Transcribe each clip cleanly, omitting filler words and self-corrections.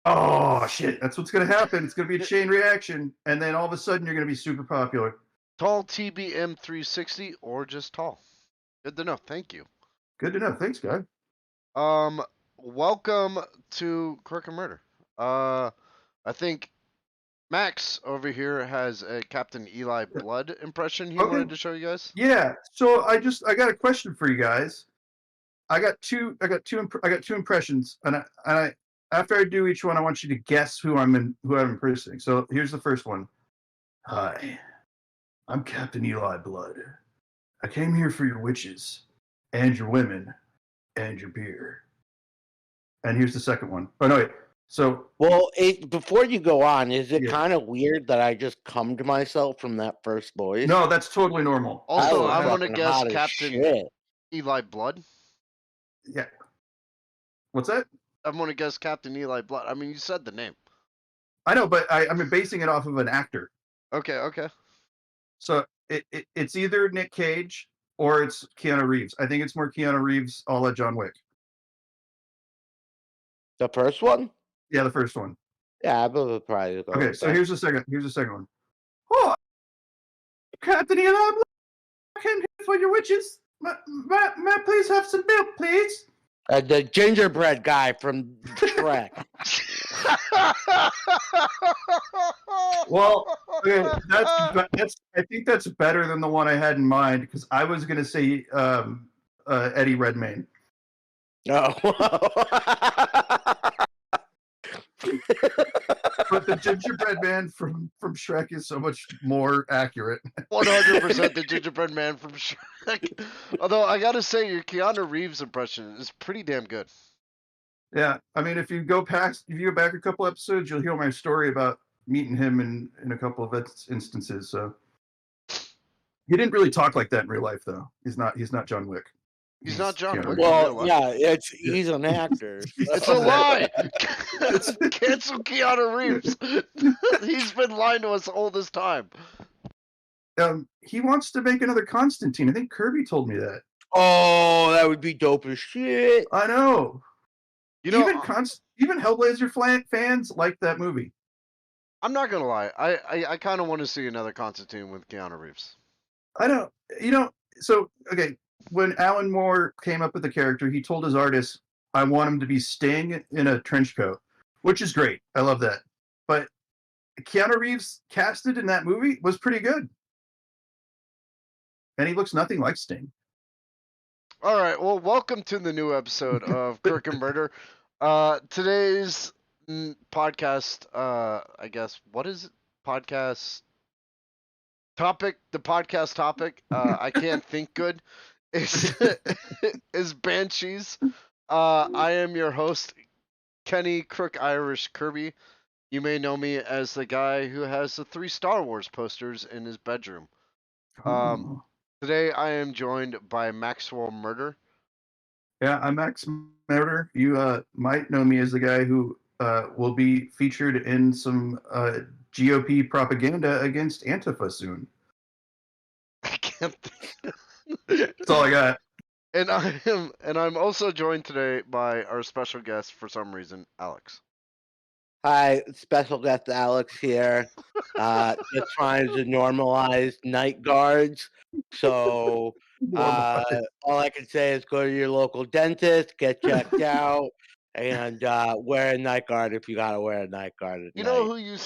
Oh shit! That's what's gonna happen. It's gonna be a chain reaction, and then all of a sudden you're gonna be super popular. Tall TBM 360 or just tall. Good to know. Thank you. Good to know. Thanks, guy. Um, welcome to Crook and Murder. I think Max over here has a Captain Eli Blood impression he Okay. wanted to show you guys. Yeah. So I got a question for you guys. I got two impressions, and I after I do each one, I want you to guess who I'm impersonating. So here's the first one. Hi, I'm Captain Eli Blood. I came here for your witches, and your women, and your beer. And here's the second one. Oh no, wait. So Well, before you go on, is it yeah. kind of weird that I just come to myself from that first voice? No, that's totally normal. Also, was I'm gonna fucking guess hot as Captain shit. Eli Blood. Yeah. What's that? I'm gonna guess Captain Eli Blood. I mean, you said the name. I know, but I'm basing it off of an actor. Okay. So it's either Nick Cage or it's Keanu Reeves. I think it's more Keanu Reeves, a la John Wick. The first one? Yeah, the first one. Yeah, I would probably go Okay, with so that. here's the second. Here's the second one. Oh, Captain Eli, I came here for your witches. May I please have some milk, please? The gingerbread guy from Shrek. Well, okay, that's. I think that's better than the one I had in mind because I was gonna say Eddie Redmayne. No. But the gingerbread man from Shrek is so much more accurate. 100% the gingerbread man from Shrek. Although I gotta say, your Keanu Reeves impression is pretty damn good. Yeah, I mean, if you go back a couple episodes, you'll hear my story about meeting him in a couple of instances. So he didn't really talk like that in real life, though. He's not John Wick. He's not John Keanu Wick. Reeves. Well, yeah, he's an actor. It's a lie. Cancel Keanu Reeves. He's been lying to us all this time. He wants to make another Constantine. I think Kirby told me that. Oh, that would be dope as shit. I know. You know, even Hellblazer fans like that movie. I'm not gonna lie. I kind of want to see another Constantine with Keanu Reeves. I don't. You know. So okay, when Alan Moore came up with the character, he told his artist, "I want him to be Sting in a trench coat," which is great. I love that. But Keanu Reeves casted in that movie was pretty good, and he looks nothing like Sting. All right. Well, welcome to the new episode of Crook and Murder. Today's podcast. I guess what is it? Podcast topic. The podcast topic. I can't think good. Is Banshees. I am your host, Kenny CrookIrish Kirby. You may know me as the guy who has the 3 Star Wars posters in his bedroom. Today I am joined by Maxwell Murder. Yeah, I'm Max Murder. You might know me as the guy who will be featured in some GOP propaganda against Antifa soon. I can't think. That's all I got. And I'm also joined today by our special guest for some reason, Alex. Hi, special guest Alex here. Just trying to normalize night guards. So all I can say is go to your local dentist, get checked out, and wear a night guard if you gotta wear a night guard at You night. know who you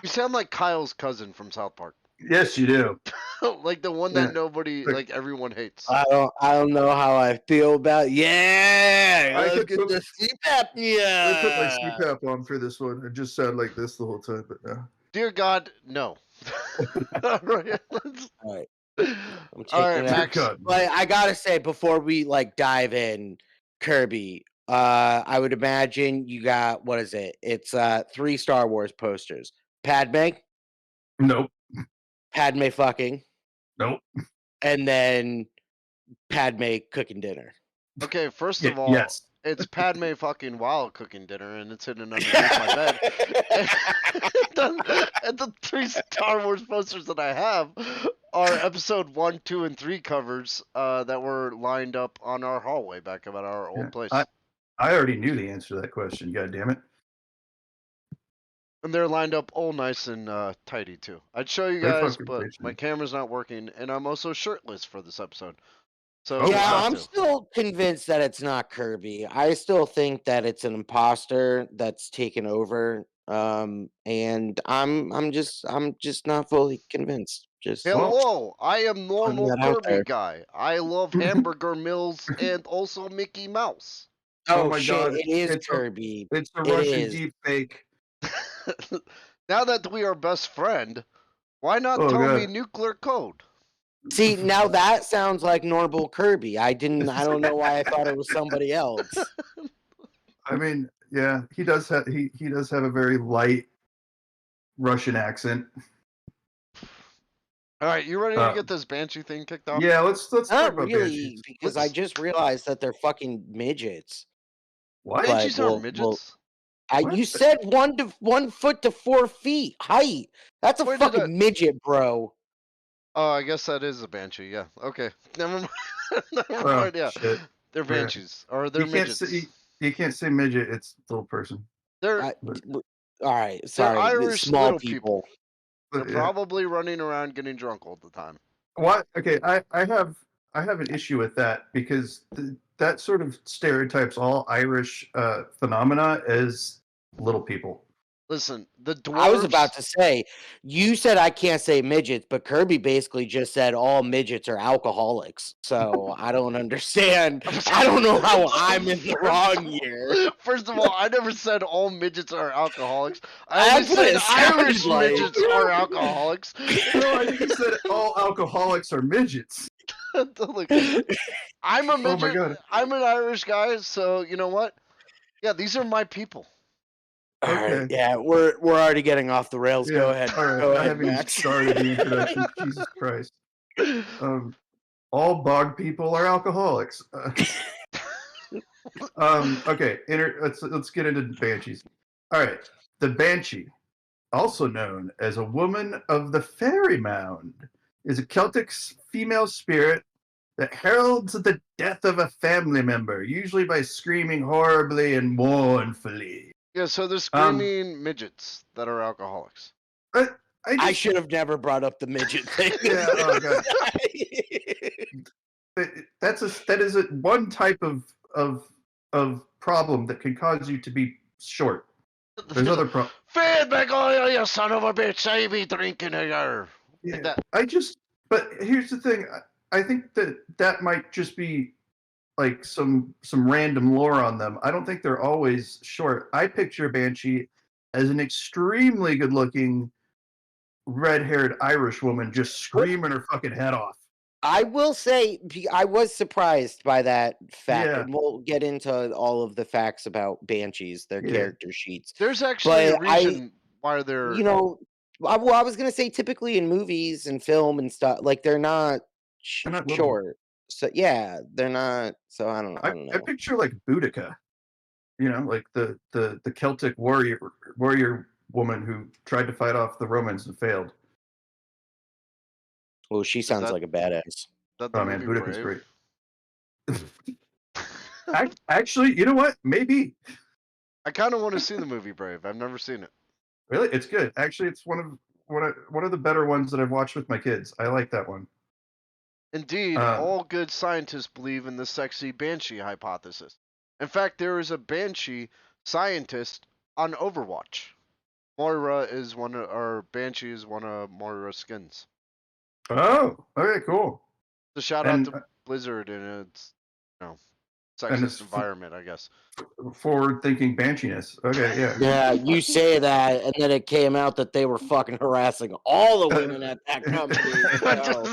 sound like Kyle's cousin from South Park. Yes, you do. Like the one that nobody, like everyone hates. I don't know how I feel about. Yeah, let's get the sleep apnea. I put my CPAP on for this one. It just sounded like this the whole time, but no. Dear God, no. All right, All right. All right, Max. But I gotta say, before we dive in, Kirby, I would imagine you got, what is it? It's 3 Star Wars posters. Padme? Nope. Padme fucking? Nope. And then Padme cooking dinner. Okay, first of all, yes. It's Padme fucking while cooking dinner, and it's hidden underneath my bed. And the 3 Star Wars posters that I have are episode 1, 2, and 3 covers that were lined up on our hallway back about our old place. I already knew the answer to that question. God damn it! And they're lined up all nice and tidy too. I'd show you They're guys, fucking but great, my man. camera's not working, and I'm also shirtless for this episode. So Oh, just Yeah, wow. have I'm to. still convinced that it's not Kirby. I still think that it's an imposter that's taken over. And I'm just not fully convinced. Just Hello, I am putting normal that out Kirby there. guy. I love hamburger meals and also Mickey Mouse. Oh Oh my shit, God, it is it's a Kirby. it's a It Russian is. deep fake. Now that we are best friend, why not Oh tell me God. nuclear code? See, now that sounds like normal Kirby. I don't know why I thought it was somebody else. I mean, yeah, he does have he does have a very light Russian accent. All right, you ready to Uh, get this Banshee thing kicked off? Yeah, let's talk Not about really, Banshees. because I Let's- just realized that they're fucking midgets. What? Banshees But aren't midgets. What? you said 1 foot to 4 feet height. That's a Where did fucking midget, bro. Oh, I guess that is a Banshee. Yeah. Okay. Never mind. Never Oh, mind. Yeah. shit. They're Yeah. Banshees or they're You can't midgets. say you can't say midget. It's little person. They're I, all right, sorry. Irish Small little people. They're Yeah. probably running around getting drunk all the time. What? Okay, I have an issue with that because that sort of stereotypes all Irish phenomena as little people. Listen, the dwarves. I was about to say, you said I can't say midgets, but Kirby basically just said all midgets are alcoholics. So I don't understand. I don't know how I'm in the wrong here. First of all, I never said all midgets are alcoholics. I only That's what said it sounded Irish like. midgets are alcoholics. No, I think you said all alcoholics are midgets. Look, I'm a midget. Oh my God. I'm an Irish guy, so you know what? Yeah, these are my people. All right, Okay. yeah, we're already getting off the rails. Go ahead. All right. Go I ahead, haven't even Max. started the introduction. Jesus Christ. All bog people are alcoholics. Okay. Let's get into Banshees. All right. The Banshee, also known as a woman of the fairy mound, is a Celtic female spirit that heralds the death of a family member, usually by screaming horribly and mournfully. Yeah, so they're screaming midgets that are alcoholics. I should have never brought up the midget thing. Yeah, oh God. That is one type of problem that can cause you to be short. There's other problems. Feed me, go, you son of a bitch! I be drinking here. Yeah, but here's the thing. I think that might just be like some random lore on them. I don't think they're always short. I picture Banshee as an extremely good-looking, red-haired Irish woman just screaming her fucking head off. I will say I was surprised by that fact, Yeah. and we'll get into all of the facts about Banshees, their Yeah. character sheets. There's actually a But I- reason why they're. You know, I was gonna say typically in movies and film and stuff, like they're not, They're not little. short. So yeah, they're not. So I don't I know. picture like Boudica, like the Celtic warrior woman who tried to fight off the Romans and failed. Oh, she sounds that- like a badass. that the Oh man, movie Boudica's Brave. great. Actually, you know what? Maybe. I kind of want to see the movie Brave. I've never seen it. Really, it's good. Actually, it's one of the better ones that I've watched with my kids. I like that one. Indeed, all good scientists believe in the sexy Banshee hypothesis. In fact, there is a Banshee scientist on Overwatch. Moira is Banshee is one of Moira's skins. Oh, okay, cool. So shout And, out to Blizzard and its, and sexist it's environment, I guess. Forward-thinking banshiness. Okay, yeah. Yeah, you say that, and then it came out that they were fucking harassing all the women at that company.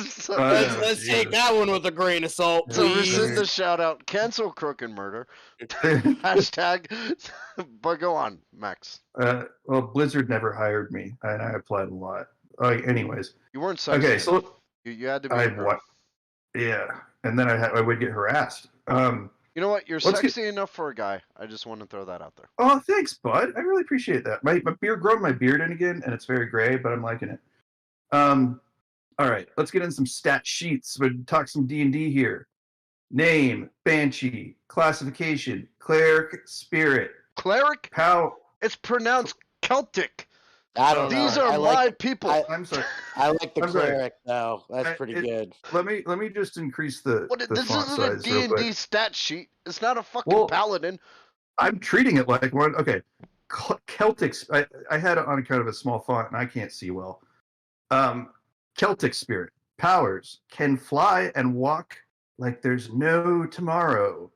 So let's take that one with a grain of salt, So please. rescind the shout out, cancel Crook and Murder. Hashtag, but go on, Max. Well, Blizzard never hired me, and I applied a lot. Anyways, You weren't sexy. okay, so you had to be. I a girl. what? Yeah, and then I would get harassed. You know what? You're Let's sexy enough for a guy. I just want to throw that out there. Oh, thanks, bud. I really appreciate that. My growing my beard in again, and it's very gray, but I'm liking it. All right, let's get in some stat sheets. We'll talk some D&D here. Name, Banshee, classification, cleric, spirit, Cleric? power. It's pronounced Celtic. I don't know. These are I my like people. I'm sorry. I like the I'm sorry. cleric though. That's pretty good. Let me just increase the This font isn't a size real D&D quick. stat sheet. It's not a fucking Well, paladin. I'm treating it like one. Okay, Celtic. I had it on kind of a small font, and I can't see well. Celtic spirit powers can fly and walk like there's no tomorrow.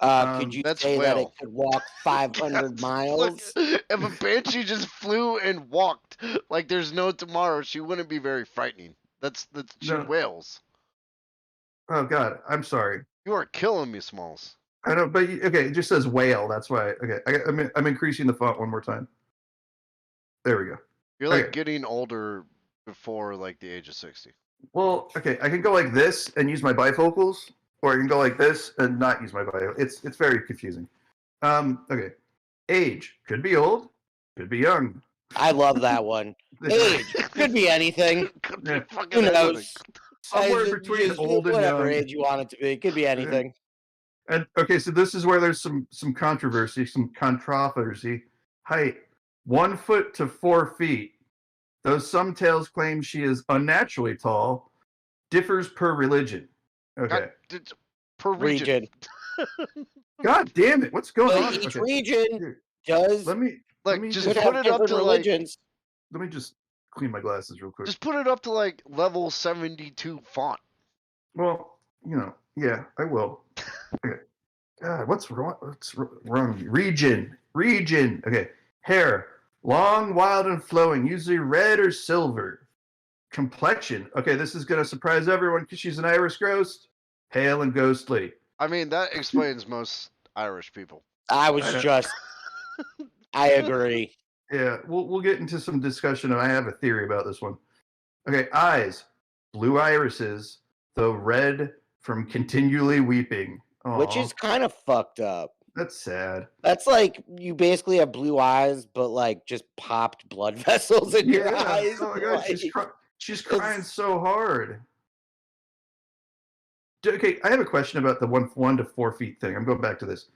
Could you That's say that it whale. could walk 500 miles? Look, if a banshee just flew and walked like there's no tomorrow, she wouldn't be very frightening. She No. wails. Oh God, I'm sorry. You are killing me, Smalls. I don't. But okay, it just says whale. That's why. Okay, I'm increasing the font one more time. There we go. You're like Okay. getting older before like the age of 60. Well, okay, I can go like this and use my bifocals, or I can go like this and not use my bifocals. It's very confusing. Okay, age could be old, could be young. I love that one. Age could be anything. Could be Yeah. fucking Who knows? anything. Somewhere Just- between just old and whatever young. age you want it to be. It could be anything. And okay, so this is where there's some controversy, some controversy. Height 1 foot to 4 feet. Though some tales claim she is unnaturally tall, differs per religion. Okay. Per region. God damn it! What's going But on? each Okay. region Here, does let me Just could put have it up different to like. religions. let me just clean my glasses real quick. Just put it up to like level 72 font. Well, yeah, I will. Okay. God, what's wrong? Region. Okay. Hair, long, wild, and flowing, usually red or silver. Complexion. Okay, this is gonna surprise everyone because she's an Irish ghost. Pale and ghostly. I mean, that explains most Irish people. I agree. Yeah, we'll get into some discussion, and I have a theory about this one. Okay, eyes, blue irises, though red from continually weeping. Which is kind of fucked up. That's sad. That's like you basically have blue eyes, but like just popped blood vessels in your eyes. Oh my God, Like, she's crying so hard. Okay, I have a question about the 1 to 4 feet thing. I'm going back to this.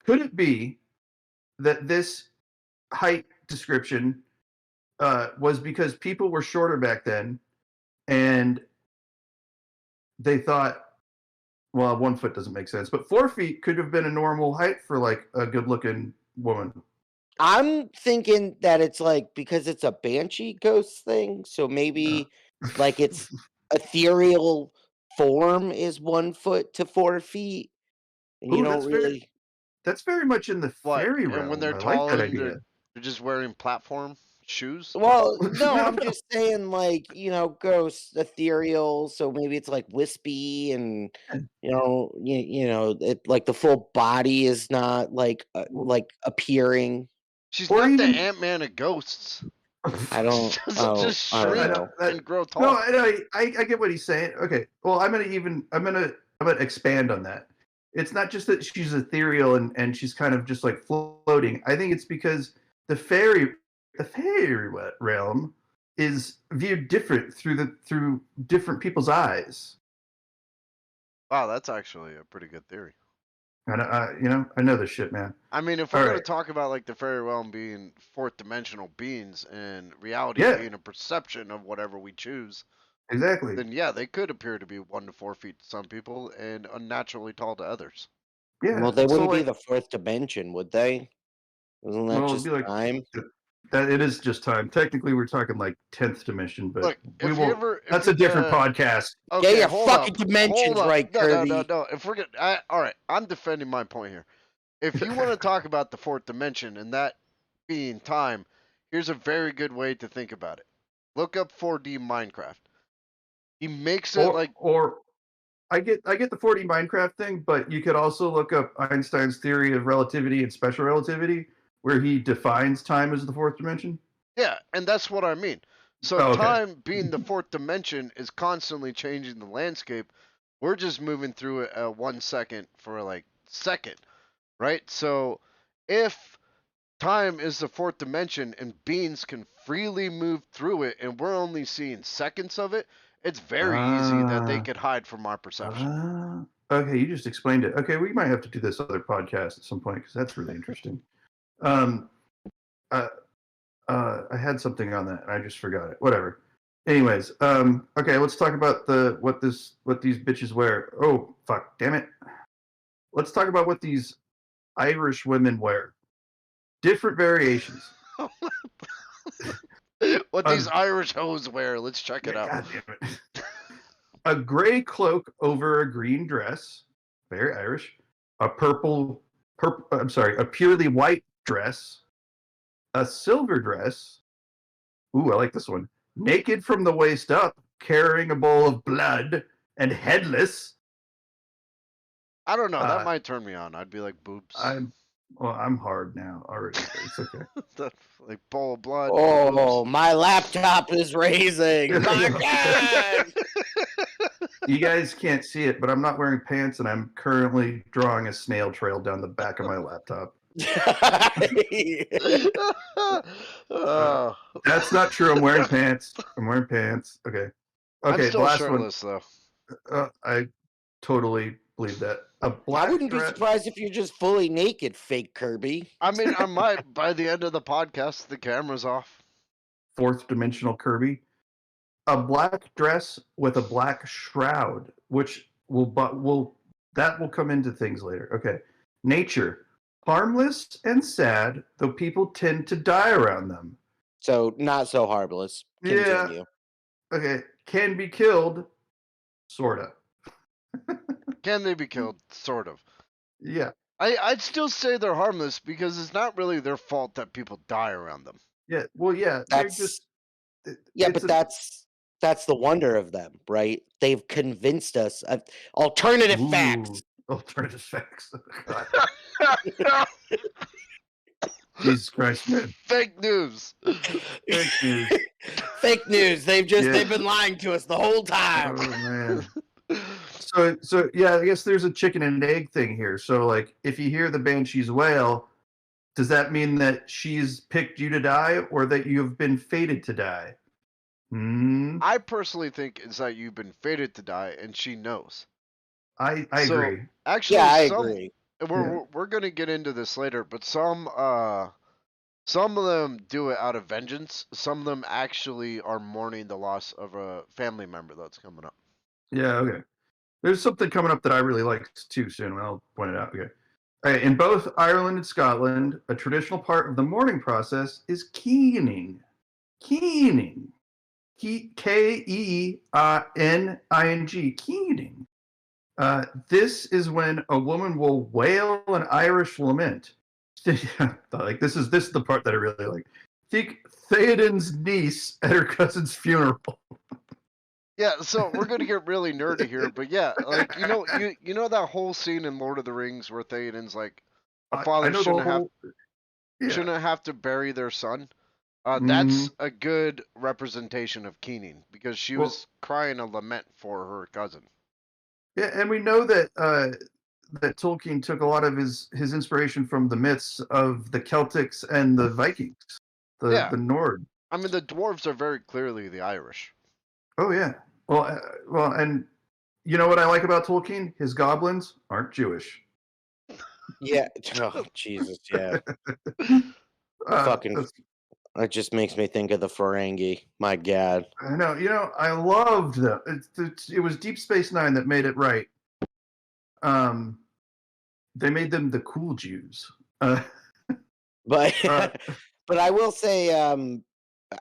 Could it be that this height description was because people were shorter back then, and they thought, well, 1 foot doesn't make sense, but 4 feet could have been a normal height for like a good-looking woman. I'm thinking that it's like because it's a banshee ghost thing, so maybe like its ethereal form is 1 foot to 4 feet, and you Ooh, don't really. That's very much in the What? fairy And realm. when they're I tall, like that and idea. they're just wearing platform shoes. Well, no, I'm just saying, like, ghosts, ethereal, so maybe it's like wispy, and it like the full body is not like appearing. She's Or not even- the Ant-Man of ghosts. I don't. She doesn't just I don't shrink know. and grow tall. No, I get what he's saying. Okay, well, I'm gonna expand on that. It's not just that she's ethereal and she's kind of just like floating. I think it's because the fairy realm is viewed different through different people's eyes. Wow, that's actually a pretty good theory. And I know this shit, man. I mean, if we're All going right. to talk about like the fairy realm being fourth dimensional beings and reality Yeah. being a perception of whatever we choose, Exactly. then yeah, they could appear to be 1 to 4 feet to some people and unnaturally tall to others. Yeah. Well, they so, wouldn't be like, the fourth dimension, would they? Isn't that well, it'd just be like time? that. It is just time. Technically, we're talking like 10th dimension, but Look, we if you won't. ever, if That's you, a different podcast. Okay, your hold fucking up, dimensions hold up. right, No. Kirby. If we're gonna, all right, I'm defending my point here. If you want to talk about the fourth dimension and that being time, here's a very good way to think about it. Look up 4D Minecraft. He makes it or I get the 4D Minecraft thing, but you could also look up Einstein's theory of relativity and special relativity, where he defines time as the fourth dimension. yeah, and that's what I mean. So Oh, okay. time being the fourth dimension is constantly changing the landscape. We're just moving through it 1 second for like second, right? So if time is the fourth dimension and beings can freely move through it and we're only seeing seconds of it, it's very easy that they could hide from our perception. Okay, you just explained it. Okay, we might have to do this other podcast at some point because that's really interesting. I had something on that and I just forgot it. Whatever. Anyways, okay, let's talk about what these bitches wear. Oh, fuck, damn it. Let's talk about what these Irish women wear. Different variations. What these Irish hoes wear. Let's check it out. God damn it. A gray cloak over a green dress. Very Irish. A a purely white dress. A silver dress. Ooh, I like this one. Naked from the waist up, carrying a bowl of blood and headless. I don't know. That might turn me on. I'd be like, boobs. I'm hard now already. It's okay. That's like bowl of blood. Oh, boobs. my laptop is raising. My God. You guys can't see it, but I'm not wearing pants, and I'm currently drawing a snail trail down the back of my laptop. That's not true. I'm wearing pants. Okay. I'm still last shirtless, one. though. I totally believe that. A black I wouldn't be dress. surprised if you're just fully naked, fake Kirby. I mean, I might by the end of the podcast. The camera's off. Fourth dimensional Kirby. A black dress with a black shroud, which will come into things later. Okay. Nature. Harmless and sad, though people tend to die around them. So not so harmless. Continue. Yeah. Okay. Can be killed. Sorta. Can they be killed? Sort of. Yeah. I'd still say they're harmless because it's not really their fault that people die around them. Yeah. Well, yeah. That's that's the wonder of them, right? They've convinced us of alternative facts. Alternative facts. Jesus Christ, man. Fake news. Fake news. Fake news. They've been lying to us the whole time. Oh man. So yeah, I guess there's a chicken and egg thing here. So like, if you hear the Banshees wail, does that mean that she's picked you to die, or that you have been fated to die? I personally think it's that you've been fated to die, and she knows. I agree. Actually, yeah, I agree. We're gonna get into this later, but some of them do it out of vengeance. Some of them actually are mourning the loss of a family member that's coming up. Yeah, okay. There's something coming up that I really like too soon, and I'll point it out. Okay. All right, in both Ireland and Scotland, a traditional part of the mourning process is keening. Keening. Keening. Keening. This is when a woman will wail an Irish lament. Like this is the part that I really like. Theoden's niece at her cousin's funeral. Yeah, so we're gonna get really nerdy here, but yeah, like you know that whole scene in Lord of the Rings where Theoden's like, a father shouldn't have to bury their son. That's a good representation of keening because she was crying a lament for her cousin. Yeah, and we know that that Tolkien took a lot of his inspiration from the myths of the Celtics and the Vikings, the Nord. I mean, the dwarves are very clearly the Irish. Oh yeah. Well, and you know what I like about Tolkien? His goblins aren't Jewish. Yeah. Oh, Jesus. Yeah. It just makes me think of the Ferengi. My God. I know. You know, I loved them. It was Deep Space Nine that made it right. They made them the cool Jews. But I will say,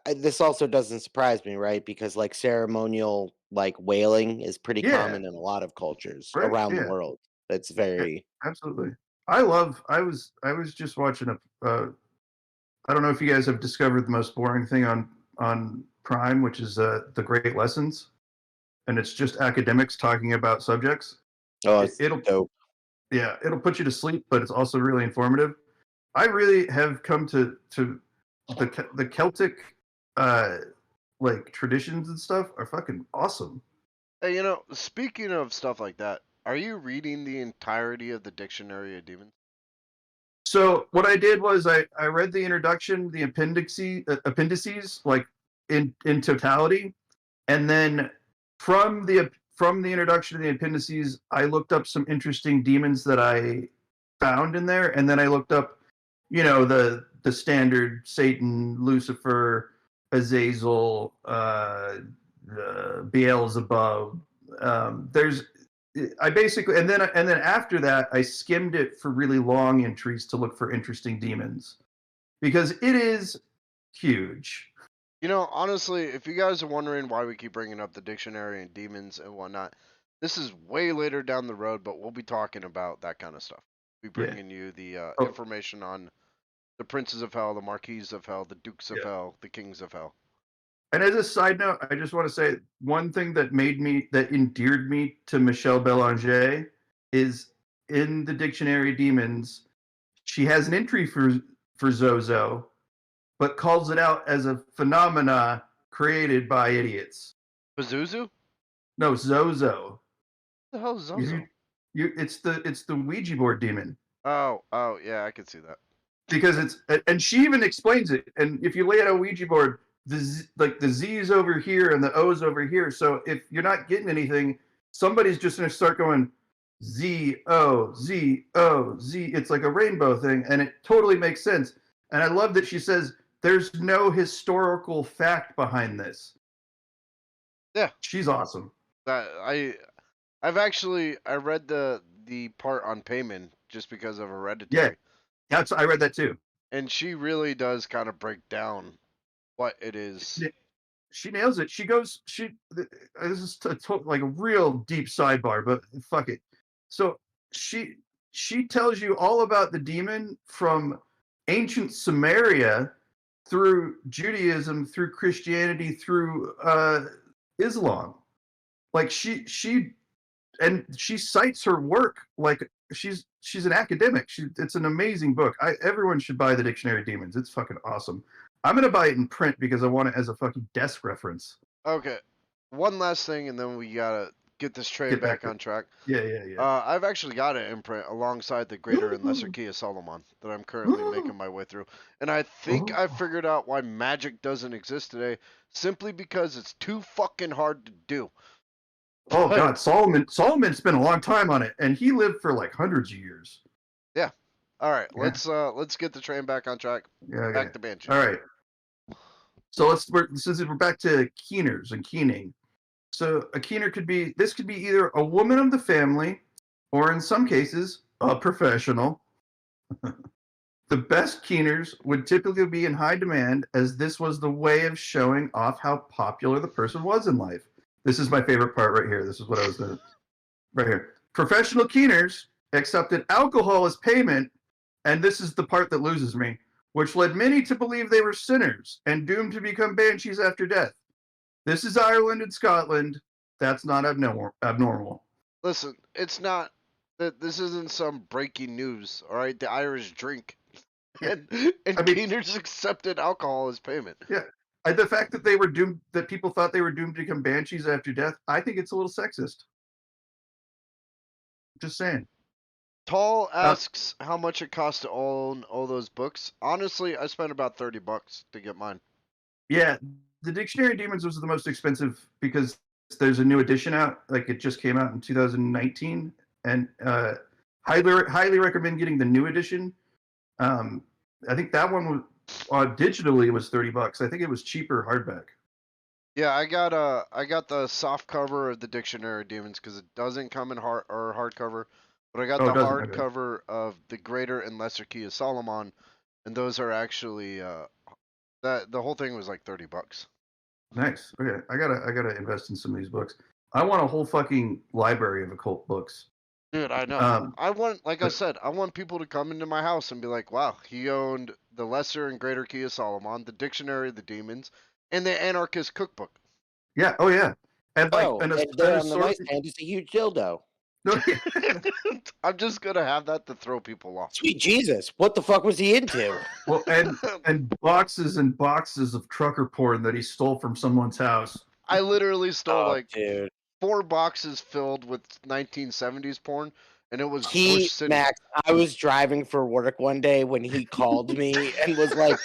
this also doesn't surprise me, right? Because like ceremonial like wailing is pretty common in a lot of cultures around the world. It's very absolutely. I was just watching I don't know if you guys have discovered the most boring thing on Prime, which is The Great Lessons, and it's just academics talking about subjects. Oh, it'll dope. Yeah, it'll put you to sleep, but it's also really informative. I really have come to the Celtic like traditions and stuff are fucking awesome. Hey, you know, speaking of stuff like that, are you reading the entirety of the Dictionary of Demons? So what I did was I read the introduction, the appendices, like in totality, and then from the introduction to the appendices, I looked up some interesting demons that I found in there, and then I looked up you know, the standard Satan, Lucifer, Azazel, Beelzebub. There's I basically and then after that I skimmed it for really long entries to look for interesting demons because it is huge. You know, honestly, if you guys are wondering why we keep bringing up the dictionary and demons and whatnot, this is way later down the road, but we'll be talking about that kind of stuff. We'll be Yeah. bringing you the Oh. information on the princes of hell, the marquises of hell, the dukes of Yeah. hell, the kings of hell. And as a side note, I just want to say one thing that endeared me to Michelle Belanger is in the dictionary demons, she has an entry for Zozo, but calls it out as a phenomena created by idiots. Pazuzu? No, Zozo. What the hell is Zozo? It's the Ouija board demon. Oh, yeah, I can see that. Because and she even explains it. And if you lay out a Ouija board, the Z's over here and the O's over here. So if you're not getting anything, somebody's just going to start going Z O Z O Z. It's like a rainbow thing, and it totally makes sense. And I love that she says there's no historical fact behind this. Yeah, she's awesome. I read the part on payment just because of Hereditary. Yeah, I read that too. And she really does kind of break down what it is. She nails it. This is like a real deep sidebar, but fuck it. So she tells you all about the demon from ancient Samaria through Judaism, through Christianity, through Islam. Like she cites her work like she's an academic. It's an amazing book. Everyone should buy the Dictionary of Demons. It's fucking awesome. I'm gonna buy it in print because I want it as a fucking desk reference. Okay, one last thing, and then we gotta get this train back on track. Yeah. I've actually got it in print alongside the Greater and Lesser Key of Solomon that I'm currently making my way through. And I think I figured out why magic doesn't exist today, simply because it's too fucking hard to do. Oh God, Solomon spent a long time on it, and he lived for like hundreds of years. Yeah. All right, let's get the train back on track. Yeah, okay. Back to Banshee. All right. So since we're back to keeners and keening. So a keener could be either a woman of the family, or in some cases, a professional. The best keeners would typically be in high demand, as this was the way of showing off how popular the person was in life. This is my favorite part right here. This is what I was going to... Right here. Professional keeners accepted alcohol as payment, and this is the part that loses me, which led many to believe they were sinners and doomed to become banshees after death. This is Ireland and Scotland. That's not abnormal. Listen, it's not... This isn't some breaking news, all right? The Irish drink. And keeners accepted alcohol as payment. Yeah. The fact that they were doomed, that people thought they were doomed to become banshees after death, I think it's a little sexist. Just saying. Tall asks how much it costs to own all those books. Honestly, I spent about $30 to get mine. Yeah, the Dictionary of Demons was the most expensive because there's a new edition out. Like, it just came out in 2019, and highly recommend getting the new edition. I think that one was digitally it was $30. I think it was cheaper hardback. Yeah, I got the soft cover of the Dictionary of Demons because it doesn't come in hardcover, but I got the hardcover of the Greater and Lesser Key of Solomon, and those are actually the whole thing was like $30. Nice. Okay, I gotta invest in some of these books. I want a whole fucking library of occult books. Dude, I know. I want people to come into my house and be like, wow, he owned the Lesser and Greater Key of Solomon, the Dictionary of the Demons, and the Anarchist Cookbook. Yeah, oh yeah. And like and there on the nightstand is a huge dildo. I'm just gonna have that to throw people off. Sweet Jesus, what the fuck was he into? Well, and boxes and boxes of trucker porn that he stole from someone's house. I literally stole dude. 4 boxes filled with 1970s porn, and it was Bush City. Max, I was driving for work one day when he called me and was like,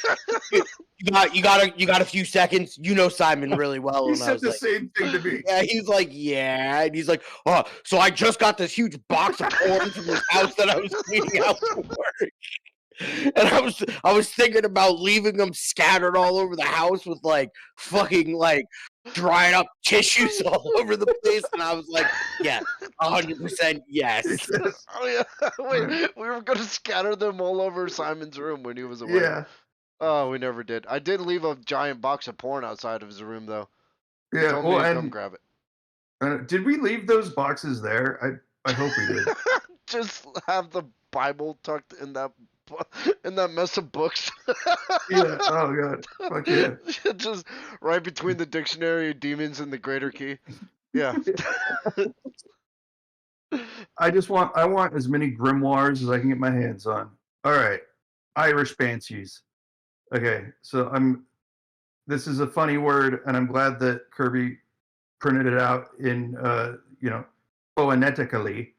"You got a few seconds? You know Simon really well." He said the same thing to me. Yeah, he's like, "Yeah," and he's like, "Oh, so I just got this huge box of porn from his house that I was cleaning out for work." And I was thinking about leaving them scattered all over the house with like fucking like dried up tissues all over the place, and I was like, yeah, 100% yes. Oh yeah. Wait, we were gonna scatter them all over Simon's room when he was away. Yeah, Oh, we never did. I did leave a giant box of porn outside of his room though. He yeah. told me Well, to come and grab it. did we leave those boxes there? I hope we did. Just have the Bible tucked in that mess of books. Yeah. Oh god. Fuck yeah. Just right between the dictionary of demons and the greater key. Yeah. I want as many grimoires as I can get my hands on. All right, Irish Banshees. Okay, so this is a funny word, and I'm glad that Kirby printed it out in phonetically.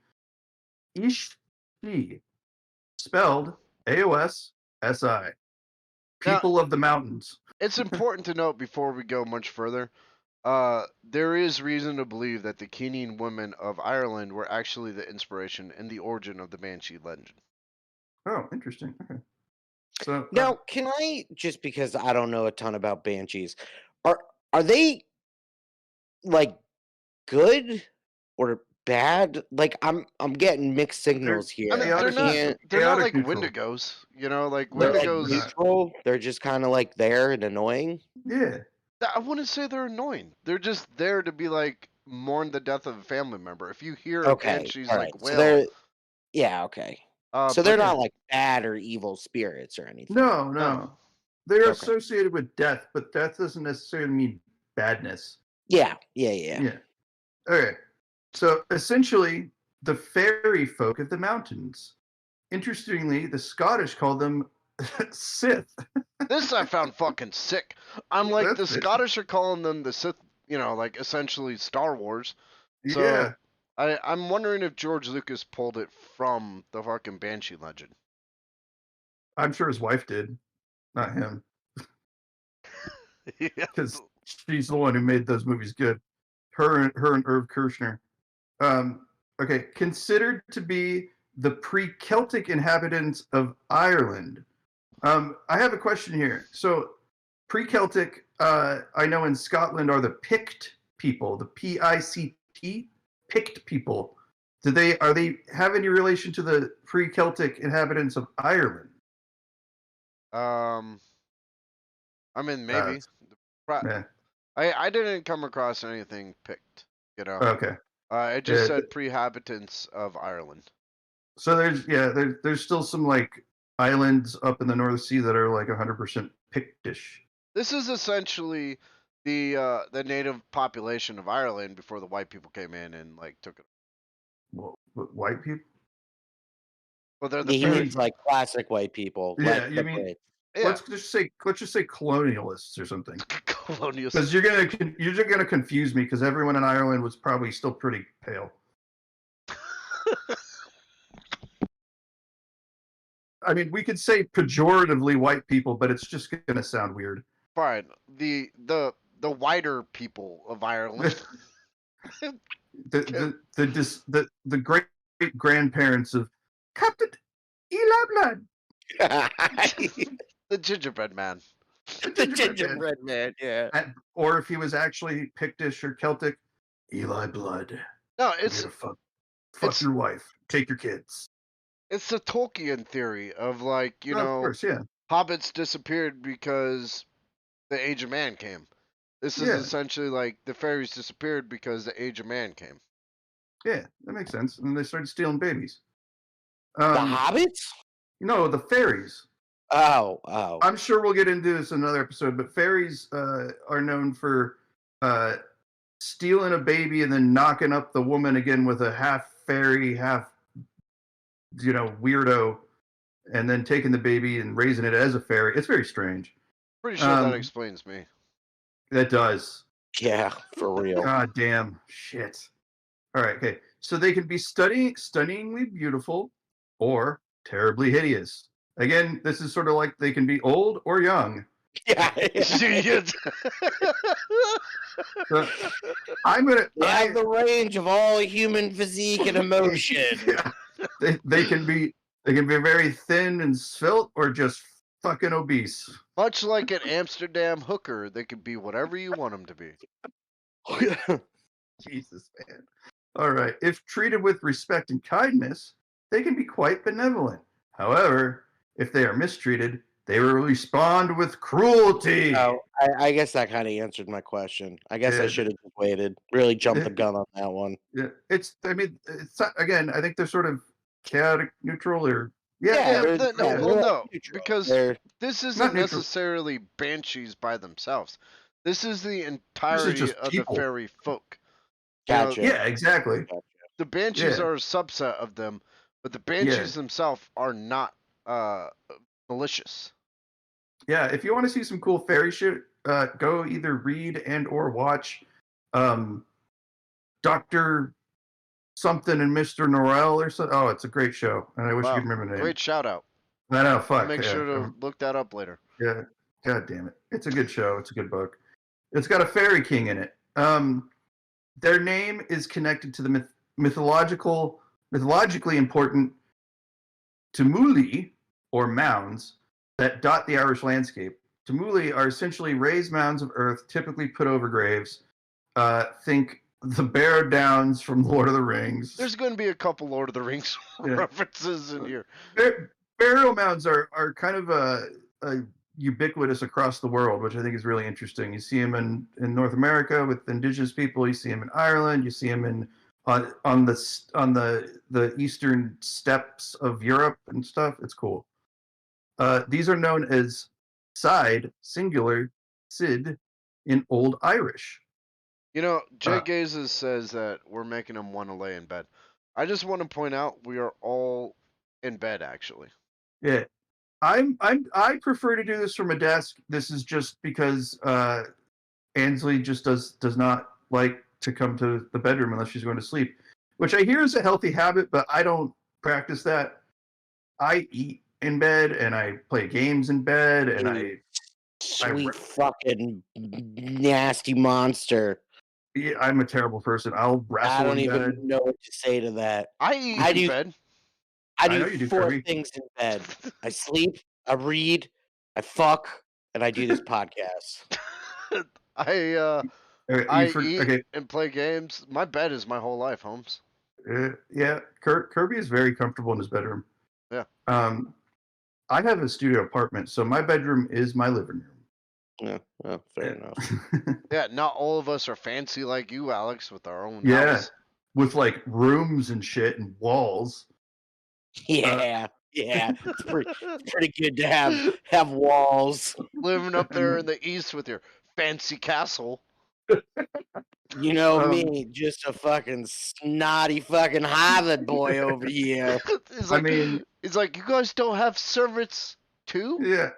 Ishi, spelled AOSSI. People of the mountains. It's important to note before we go much further. There is reason to believe that the Keening women of Ireland were actually the inspiration and the origin of the Banshee legend. Oh, interesting. Okay. So Now, can I, just because I don't know a ton about Banshees, are they like good or bad? Like I'm getting mixed signals here. I mean, Chaotic they're not like neutral. Wendigos, you know, like They're like Wendigos. neutral. They're just kind of like there and annoying. yeah. I wouldn't say they're annoying. They're just there to be like mourn the death of a family member. If you hear a Okay, Banshee's all like right. wail, So they're okay. So they're but not like bad or evil spirits or anything. No. No. They're Okay. associated with death, but death doesn't necessarily mean badness. Yeah. Okay. So essentially, the fairy folk of the mountains. Interestingly, the Scottish call them Sith. This I found fucking sick. I'm like, the That's it. Scottish are calling them the Sith, you know, like essentially Star Wars. So Yeah. I'm wondering if George Lucas pulled it from the fucking Banshee legend. I'm sure his wife did, not him, Yeah. because she's the one who made those movies good. Her and Irv Kirchner. Okay, considered to be the pre-Celtic inhabitants of Ireland. I have a question here. So, pre-Celtic, I know in Scotland are the Pict people, the P-I-C-T, Pict people. Are they have any relation to the pre-Celtic inhabitants of Ireland? I mean, maybe. Yeah. I didn't come across anything picked, you know. Okay. It just Yeah, said pre-habitants of Ireland. So there's still some like islands up in the North Sea that are like 100% Pictish. This is essentially the native population of Ireland before the white people came in and like took it. Well, white people? Well, they're the He very means like classic white people. Yeah, like you the mean- Brits. yeah, Let's just say colonialists or something. colonial. Because you're gonna confuse me because everyone in Ireland was probably still pretty pale. I mean, we could say pejoratively white people, but it's just gonna sound weird. Fine. The whiter people of Ireland. The great grandparents of Captain Eli Blood. The gingerbread man. The gingerbread man, yeah. Or if he was actually Pictish or Celtic, Eli Blood. No, You're it's gonna fuck it's- your wife, take your kids. it's the Tolkien theory of like, you No, know, of course, yeah. hobbits disappeared because the Age of Man came. This is Yeah. essentially like the fairies disappeared because the Age of Man came. Yeah, that makes sense. And they started stealing babies. The hobbits? No, the fairies. Oh. I'm sure we'll get into this in another episode, but fairies are known for stealing a baby and then knocking up the woman again with a half fairy, half weirdo, and then taking the baby and raising it as a fairy. It's very strange. Pretty sure that explains me. That does. Yeah, for real. God damn shit. All right, okay. So they can be stunningly beautiful or terribly hideous. Again, this is sort of like they can be old or young. Yeah. So I'm gonna. They have the range of all human physique and emotion. Yeah. They can be They can be very thin and svelte, or just fucking obese. Much like an Amsterdam hooker, they could be whatever you want them to be. Jesus, man. All right. If treated with respect and kindness, they can be quite benevolent. However, if they are mistreated, they will respond with cruelty. Oh, I guess that kind of answered my question. I guess I Yeah. should have just waited. Really jumped the gun on that one. Yeah, it's. I mean, it's not, again. I think they're sort of chaotic neutral, or Yeah, they're- no, yeah, well, they're no, neutral. because They're- this Not isn't neutral. necessarily banshees by themselves. This is the entirety just of people. the fairy folk. You know, Gotcha. yeah, exactly. the banshees Yeah. are a subset of them, but the banshees themselves are not malicious. Yeah, if you want to see some cool fairy shit, go either read and or watch Dr. Something and Mr. Norrell or something. Oh, it's a great show, and I wish I Wow, could remember the name. great shout out. I know, fuck. I'll make yeah, sure to look that up later. yeah, god damn it. It's a good show. It's a good book. It's got a fairy king in it. Their name is connected to the mythologically important tumuli, or mounds, that dot the Irish landscape. Tumuli are essentially raised mounds of earth, typically put over graves. Think the Barrow Downs from Lord of the Rings. There's going to be a couple Lord of the Rings references in here. Burial mounds are kind of ubiquitous across the world, which I think is really interesting. You see them in North America with indigenous people. You see them in Ireland. You see them on the eastern steppes of Europe and stuff. It's cool. These are known as side, singular, sid, in Old Irish. You know, Jay Gazes says that we're making him want to lay in bed. I just want to point out we are all in bed, actually. Yeah. I prefer to do this from a desk. This is just because Ansley just does not like to come to the bedroom unless she's going to sleep, which I hear is a healthy habit, but I don't practice that. I eat in bed and I play games in bed and Sweet fucking nasty monster. I'm a terrible person. I'll wrestle I don't in even bed. know what to say to that. I eat in bed. I know do you do, 4 Kirby. things in bed. I sleep, I read, I fuck, and I do this podcast. I eat okay. and play games. My bed is my whole life, Holmes. Yeah, Kirby is very comfortable in his bedroom. Yeah. I have a studio apartment, so my bedroom is my living room. Yeah, well, fair enough. Yeah, not all of us are fancy like you, Alex, with our own Yeah, house. with like rooms and shit and walls. Yeah, it's pretty good to have walls. Living up there in the east with your fancy castle. You know me, just a fucking snotty fucking Harvard boy over here. It's like, it's like, you guys don't have servants too? Yeah.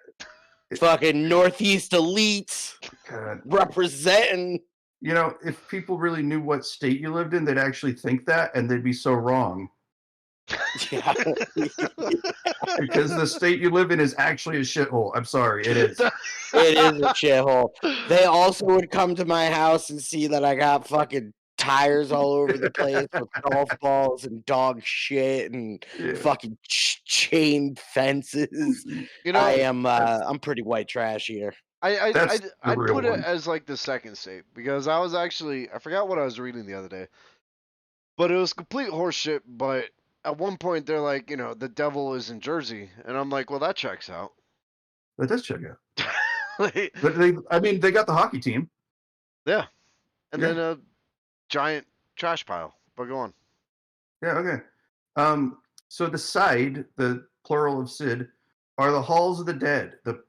Fucking Northeast elites God. representing. You know, if people really knew what state you lived in, they'd actually think that, and they'd be so wrong. Yeah. Because the state you live in is actually a shithole. I'm sorry, it is. It is a shithole. They also would come to my house and see that I got fucking tires all over the place with golf balls and dog shit and fucking chain fences. You know, I'm pretty white trash here. I'd put it as like the second state, because I forgot what I was reading the other day, but it was complete horseshit. But at one point they're like, you know, the devil is in Jersey, and I'm like, well, that checks out. That does check out. But they got the hockey team. Yeah, and then a giant trash pile. But go on. Yeah, okay. So the side, the plural of Sid, are the halls of the dead, the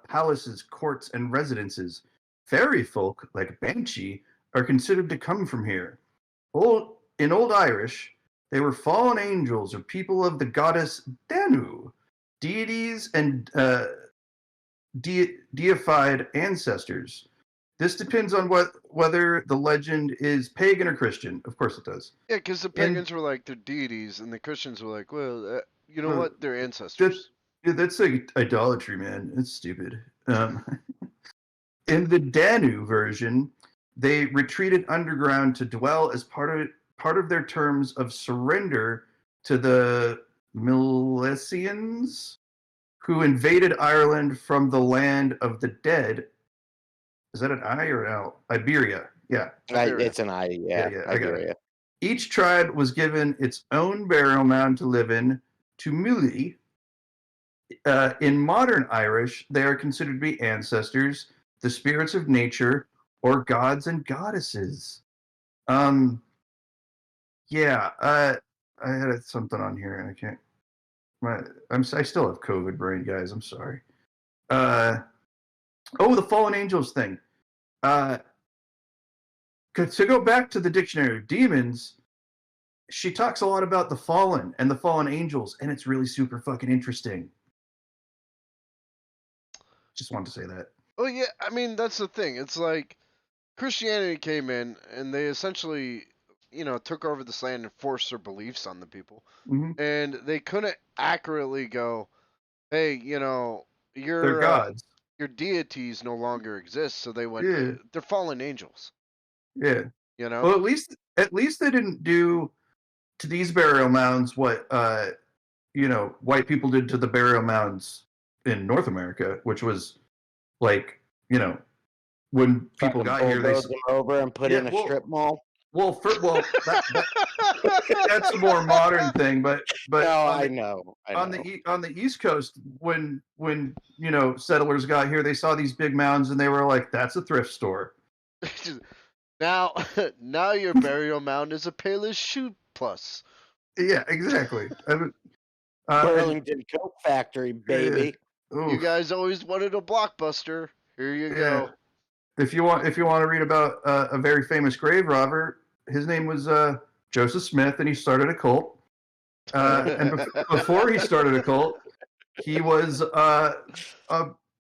palaces, courts, and residences. Fairy folk, like Banshee, are considered to come from here. In Old Irish, they were fallen angels or people of the goddess Danu, deities and deified ancestors. This depends on whether the legend is pagan or Christian. Of course it does. Yeah, because the pagans were like, they're deities, and the Christians were like, well, you know what? They're ancestors. That's like idolatry, man. It's stupid. In the Danu version, they retreated underground to dwell as part of their terms of surrender to the Milesians who invaded Ireland from the land of the dead. Is that an I or an L? Iberia. Yeah. It's an I. Yeah, I got Iberia. it. Each tribe was given its own burial mound to live in. Tumuli. In modern Irish, they are considered to be ancestors, the spirits of nature, or gods and goddesses. Yeah, I had something on here and I can't. I still have COVID brain, guys. I'm sorry. The fallen angels thing. To go back to the dictionary of demons, she talks a lot about the fallen and the fallen angels, and it's really super fucking interesting. Just wanted to say that. Oh yeah, I mean that's the thing. It's like Christianity came in and they essentially, took over this land and forced their beliefs on the people. Mm-hmm. And they couldn't accurately go, hey, They're gods. Your deities no longer exist, so they went, Yeah. they're fallen angels. Yeah. You know? Well, at least they didn't do to these burial mounds what white people did to the burial mounds in North America, which was like, when people got here, they them over and put in a strip mall. That's a more modern thing, but no, I know. On the East Coast, when settlers got here, they saw these big mounds and they were like, "That's a thrift store." Now your burial mound is a Payless Shoe Plus. Yeah, exactly. Burlington Coat Factory, baby. You guys always wanted a Blockbuster. Here you go. If you want to read about a very famous grave robber, his name was Joseph Smith, and he started a cult. And before he started a cult, he was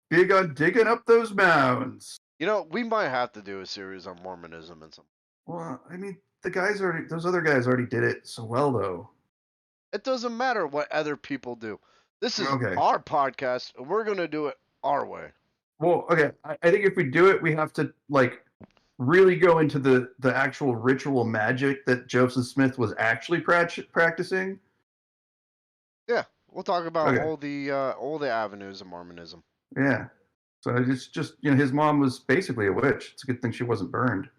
big on digging up those mounds. We might have to do a series on Mormonism and some. Well, I mean, those other guys already did it so well, though. It doesn't matter what other people do. This is our podcast, and we're gonna do it our way. Well, okay. I think if we do it, we have to really go into the actual ritual magic that Joseph Smith was actually practicing. Yeah, we'll talk about all the avenues of Mormonism. Yeah. So it's just his mom was basically a witch. It's a good thing she wasn't burned.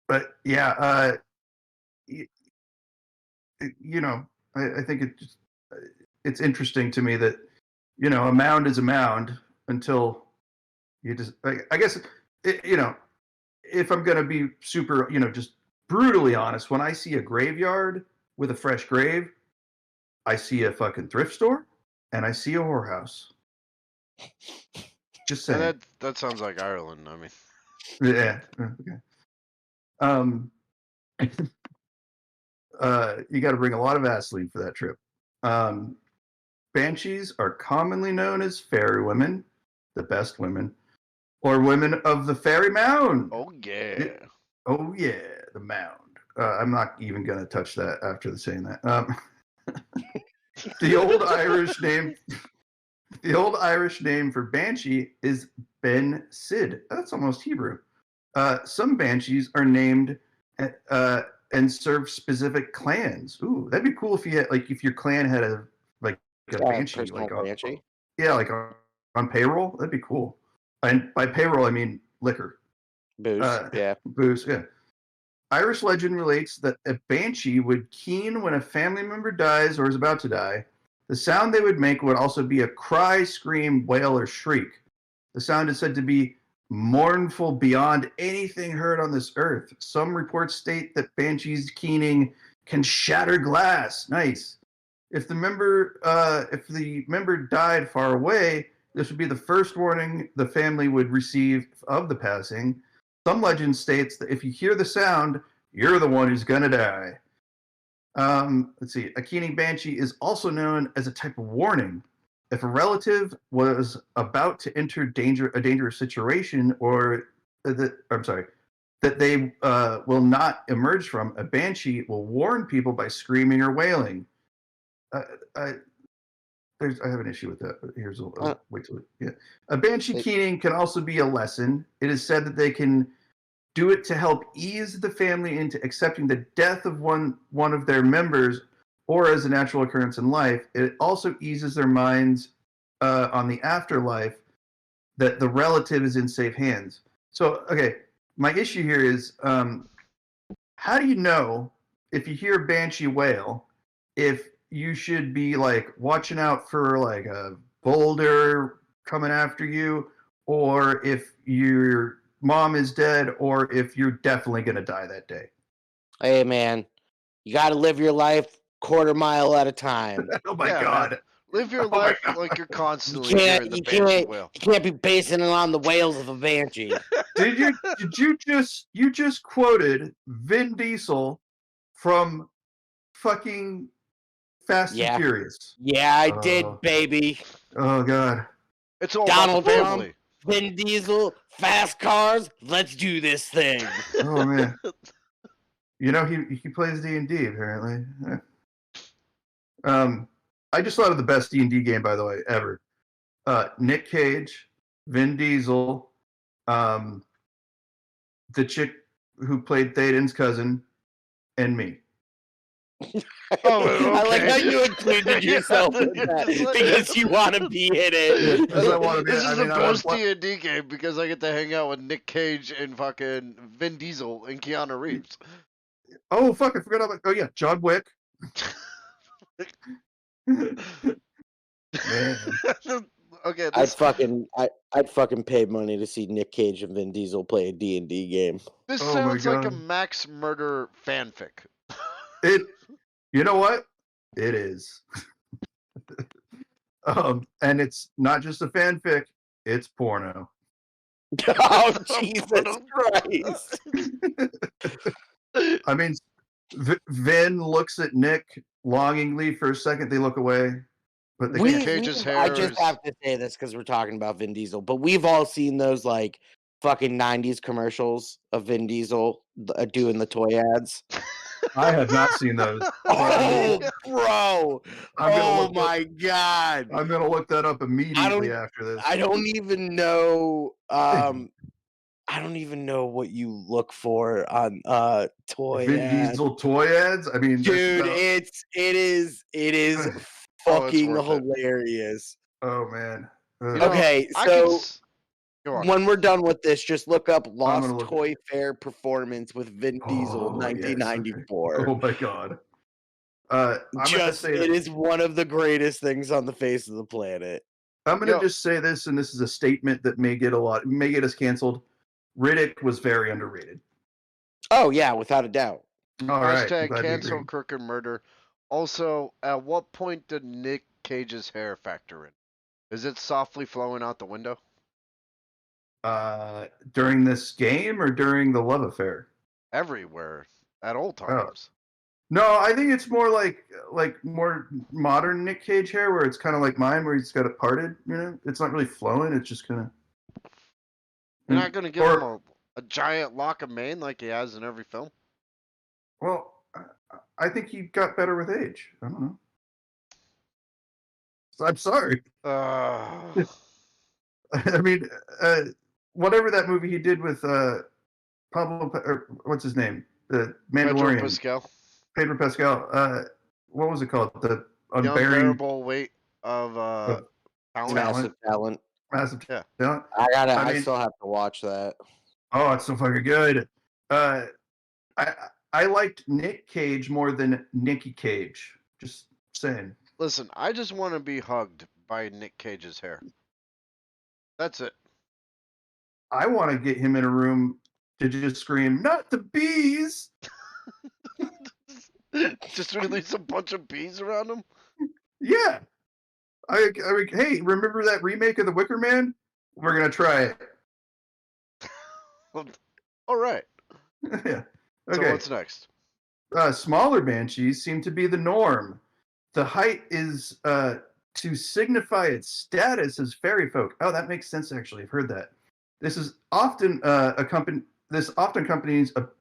But yeah, I think it's interesting to me that a mound is a mound until you just. I guess if I'm gonna be super just brutally honest, when I see a graveyard with a fresh grave, I see a fucking thrift store and I see a whorehouse. Just saying. And that sounds like Ireland. I mean. Yeah. Okay. You got to bring a lot of Vaseline for that trip. Banshees are commonly known as fairy women, the best women, or women of the fairy mound. Oh yeah. Oh yeah, the mound. I'm not even going to touch that after saying that. The old Irish name for Banshee is Ben Sid. That's almost Hebrew. Some Banshees are named and serve specific clans. Ooh, that'd be cool if you had, if your clan had a Banshee, Banshee. Yeah, on payroll. That'd be cool. And by payroll, I mean liquor. Booze. Booze. Yeah. Irish legend relates that a banshee would keen when a family member dies or is about to die. The sound they would make would also be a cry, scream, wail, or shriek. The sound is said to be mournful beyond anything heard on this earth. Some reports state that banshees keening can shatter glass. Nice. If the member died far away, this would be the first warning the family would receive of the passing. Some legend states that if you hear the sound, you're the one who's gonna die. Let's see. A keening banshee is also known as a type of warning. If a relative was about to enter a dangerous situation, or that they will not emerge from, a banshee will warn people by screaming or wailing. I have an issue with that, but here's wait till a banshee keening can also be a lesson. It is said that they can do it to help ease the family into accepting the death of one of their members or as a natural occurrence in life. It also eases their minds on the afterlife that the relative is in safe hands. So, okay, my issue here is how do you know if you hear a banshee wail if you should be like watching out for like a boulder coming after you, or if your mom is dead, or if you're definitely going to die that day? Hey, man, you got to live your life quarter mile at a time. Oh my Yeah, God. man. Live your Oh my life God. like you're You constantly can't, hearing the you banshee can't, wail. you can't be basing it on the wails of a banshee. Did you just quoted Vin Diesel from fucking Fast and Yeah. Furious? Yeah, I Oh. did, baby. Oh God. It's all Donald about the Trump, family. Vin Diesel, fast cars. Let's do this thing. Oh man. You know he plays D&D apparently. I just thought of the best D&D game, by the way, ever. Nick Cage, Vin Diesel, the chick who played Théoden's cousin, and me. Oh, I like okay. how you included Yeah, yourself you're in that just like- because you want to be in it. Because I want to be. This is I mean, the I best want- D&D game because I get to hang out with Nick Cage and fucking Vin Diesel and Keanu Reeves. Oh fuck! I forgot about. Oh yeah, John Wick. Man. Okay, I'd this fucking pay money to see Nick Cage and Vin Diesel play a D&D game. this Oh my sounds like a God. Max Murder fanfic. It. You know what? It is. And it's not just a fanfic; it's porno. Oh, Jesus Christ. I mean, Vin looks at Nick longingly for a second. They look away, but they Nick can't. Cage's hair I just is- have to say this because we're talking about Vin Diesel, but we've all seen those like fucking 90s commercials of Vin Diesel doing the toy ads. I have not seen those. Oh, bro. I'm gonna Oh, look that- my God. I'm gonna look that up immediately after this. I don't even know. I don't even know what you look for on toy Vin ads. Diesel toy ads. I mean, Dude, it is Oh, it's fucking worth it. hilarious. oh man. You know, Okay, I can so go on. when we're done with this, just look up gonna Lost look- Toy Fair performance with Vin Diesel, Oh, yes, okay. 1994. Oh my god. I'm gonna say It is one of the greatest things on the face of the planet. I'm gonna Yo. just say this, and this is a statement that may get us canceled. Riddick was very underrated. Oh yeah, without a doubt. All right. I'm Hashtag glad you cancel agree. Crook and Murder. Also, at what point did Nick Cage's hair factor in? Is it softly flowing out the window? During this game or during the love affair? Everywhere, at all Oh. times. No, I think it's more like more modern Nick Cage hair, where it's kind of like mine, where he's got it parted. You know, it's not really flowing. It's just kind of. You're not gonna give him a giant lock of mane like he has in every film. Well, I think he got better with age. I don't know. I'm sorry. Uh, I mean, whatever that movie he did with Pablo, or what's his name, the Pedro Mandalorian, Pascal. Pedro Pascal. What was it called? The The unbearing unbearable weight of talent. Massive talent. massive Yeah. talent. I mean- still have to watch that. Oh, it's so fucking good. I liked Nick Cage more than Nicky Cage. Just saying. Listen, I just want to be hugged by Nick Cage's hair. That's it. I want to get him in a room to just scream, "Not the bees!" Just release a bunch of bees around him. Yeah. Hey, remember that remake of The Wicker Man? We're gonna try it. All right. Yeah. So Okay. what's next? Smaller banshees seem to be the norm. The height is to signify its status as fairy folk. Oh, that makes sense. Actually, I've heard that. This is often accompanies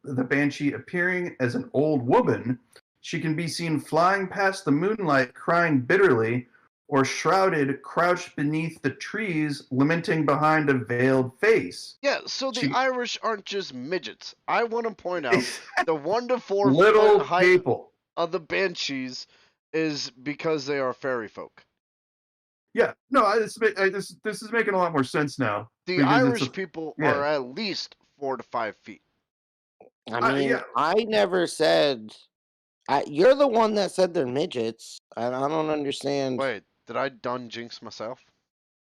the banshee appearing as an old woman. She can be seen flying past the moonlight, crying bitterly, or shrouded, crouched beneath the trees, lamenting behind a veiled face. Yeah, so the She- Irish aren't just midgets. I want to point out the 1 to 4 foot Little height people. of the Banshees is because they are fairy folk. Yeah, no, this is making a lot more sense now. The because it's Irish people are at least 4 to 5 feet. I mean, yeah. I never said. You're the one that said they're midgets, and I don't understand. Wait, did I done jinx myself?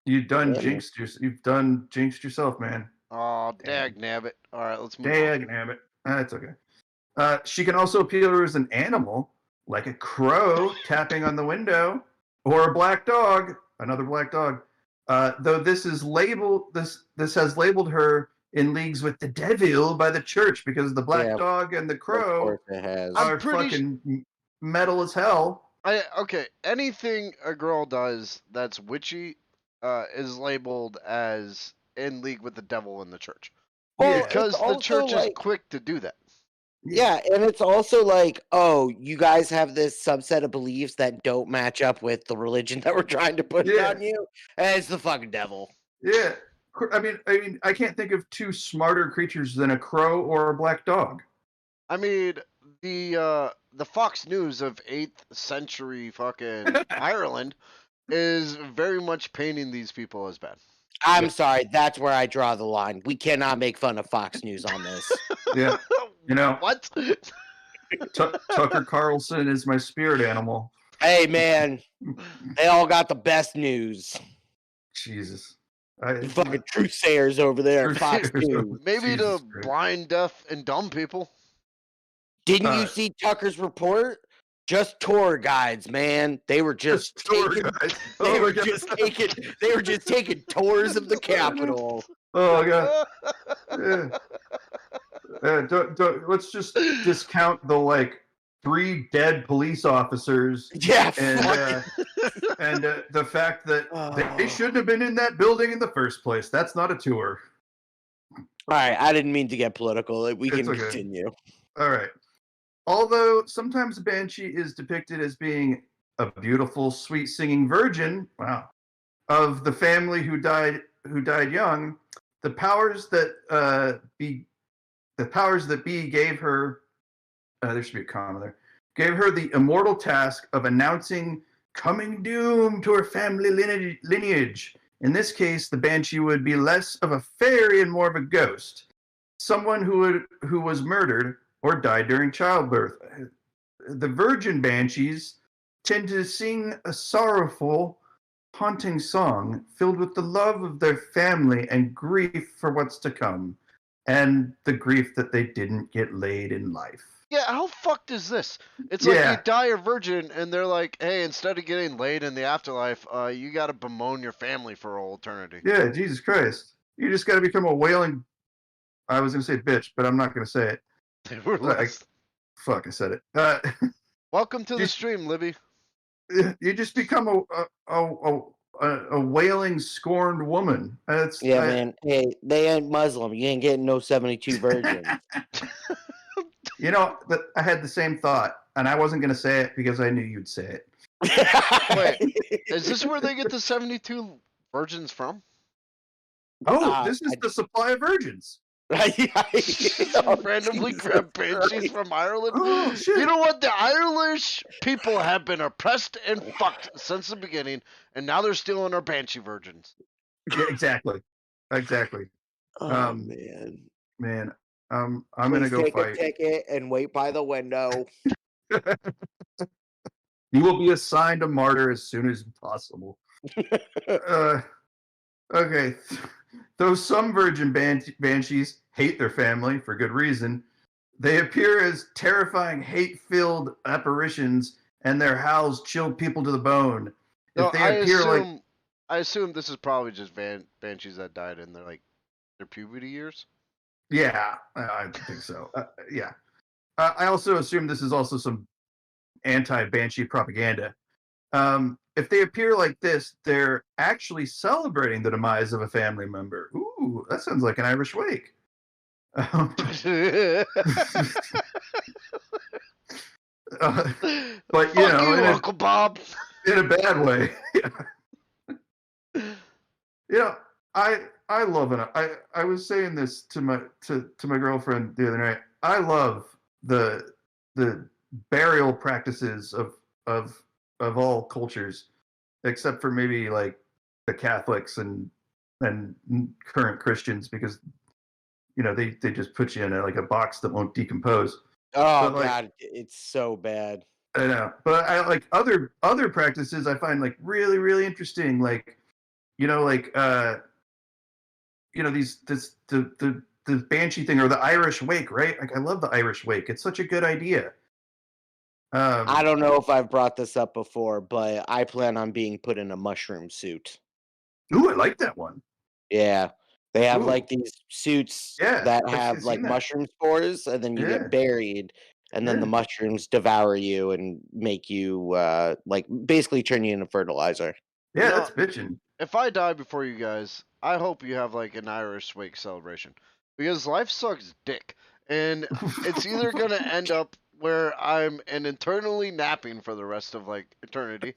You've done Yeah, man. jinxed yourself, man. Oh, Damn. dag nabbit. All right, let's move on. Dagnabbit. That's okay. She can also appear as an animal, like a crow tapping on the window, or a black dog, another black dog. Though this has labeled her in leagues with the devil by the church because the black Yeah, dog and the Of crow course it has. I'm are pretty fucking metal as hell. Okay, anything a girl does that's witchy is labeled as in league with the devil in the church. Well, Yeah. Because it's the also church is like, quick to do that. yeah, and it's also like, oh, you guys have this subset of beliefs that don't match up with the religion that we're trying to push Yeah. on you, and it's the fucking devil. Yeah. I mean, I can't think of two smarter creatures than a crow or a black dog. I mean, the Fox News of 8th century fucking Ireland is very much painting these people as bad. I'm sorry, that's where I draw the line. We cannot make fun of Fox News on this. Yeah. You know, What? Tucker Carlson is my spirit animal. Hey, man, they all got the best news. Jesus. The fucking truth sayers over there at Fox Truth sayers News. over- Maybe Jesus to Christ. blind, deaf, and dumb people. Didn't you see Tucker's report? Just tour guides, man. They were just Tour taking, guides. they Oh were my God. just taking, they were just taking tours of the Capitol. Oh God. Yeah. Don't, let's just discount the like 3 dead police officers Yeah, and the fact that they shouldn't have been in that building in the first place. That's not a tour. All right, I didn't mean to get political. We It's can okay. continue. All right. Although sometimes Banshee is depicted as being a beautiful, sweet singing virgin, wow, of the family who died young, the powers that be gave her there should be a comma there, gave her the immortal task of announcing coming doom to her family lineage. In this case, the Banshee would be less of a fairy and more of a ghost, someone who was murdered or died during childbirth. The virgin Banshees tend to sing a sorrowful, haunting song filled with the love of their family and grief for what's to come, and the grief that they didn't get laid in life. Yeah, how fucked is this? It's like Yeah. you die a virgin, and they're like, "Hey, instead of getting laid in the afterlife, you got to bemoan your family for all eternity." Yeah, Jesus Christ. You just got to become a wailing. I was going to say bitch, but I'm not going to say it. They were less. Fuck, I said it. Welcome to the you- stream, Libby. You just become a wailing, scorned woman. Man. Hey, they ain't Muslim. You ain't getting no 72 virgins. You know, I had the same thought, and I wasn't going to say it because I knew you'd say it. Wait, is this where they get the 72 virgins from? Oh, this is the supply of virgins. Randomly grab Banshees from Ireland. Oh, shit. You know what? The Irish people have been oppressed and fucked since the beginning, and now they're stealing our Banshee virgins. Yeah, exactly. Oh, Man, I'm going to go take fight. a ticket and wait by the window. You will be assigned a martyr as soon as possible. Okay. Though some virgin banshees hate their family for good reason, they appear as terrifying, hate-filled apparitions, and their howls chill people to the bone. No, If they appear I assume this is probably just Banshees that died in their puberty years. Yeah, I think so. Yeah. I also assume this is also some anti-Banshee propaganda. If they appear like this, they're actually celebrating the demise of a family member. Ooh, that sounds like an Irish wake. But Fuck you, Uncle Bob. in a bad way. I love it. I was saying this to my girlfriend the other night. I love the burial practices of all cultures, except for maybe like the Catholics and current Christians, because they just put you in a box that won't decompose. Oh But, like, God, it's so bad. I know, but I like other practices. I find like really, really interesting. Like, the Banshee thing or the Irish wake, right? Like, I love the Irish wake. It's such a good idea. I don't know if I've brought this up before, but I plan on being put in a mushroom suit. Ooh, I like that one. Yeah. They have Ooh. like these suits Yeah, that I've have seen like that. mushroom spores, and then you Yeah. get buried, and then the Yeah. mushrooms devour you and make you like basically turn you into fertilizer. Yeah, You know, that's bitching. If I die before you guys, I hope you have like an Irish wake celebration, because life sucks dick, and it's either gonna end up where I'm an eternally napping for the rest of like eternity,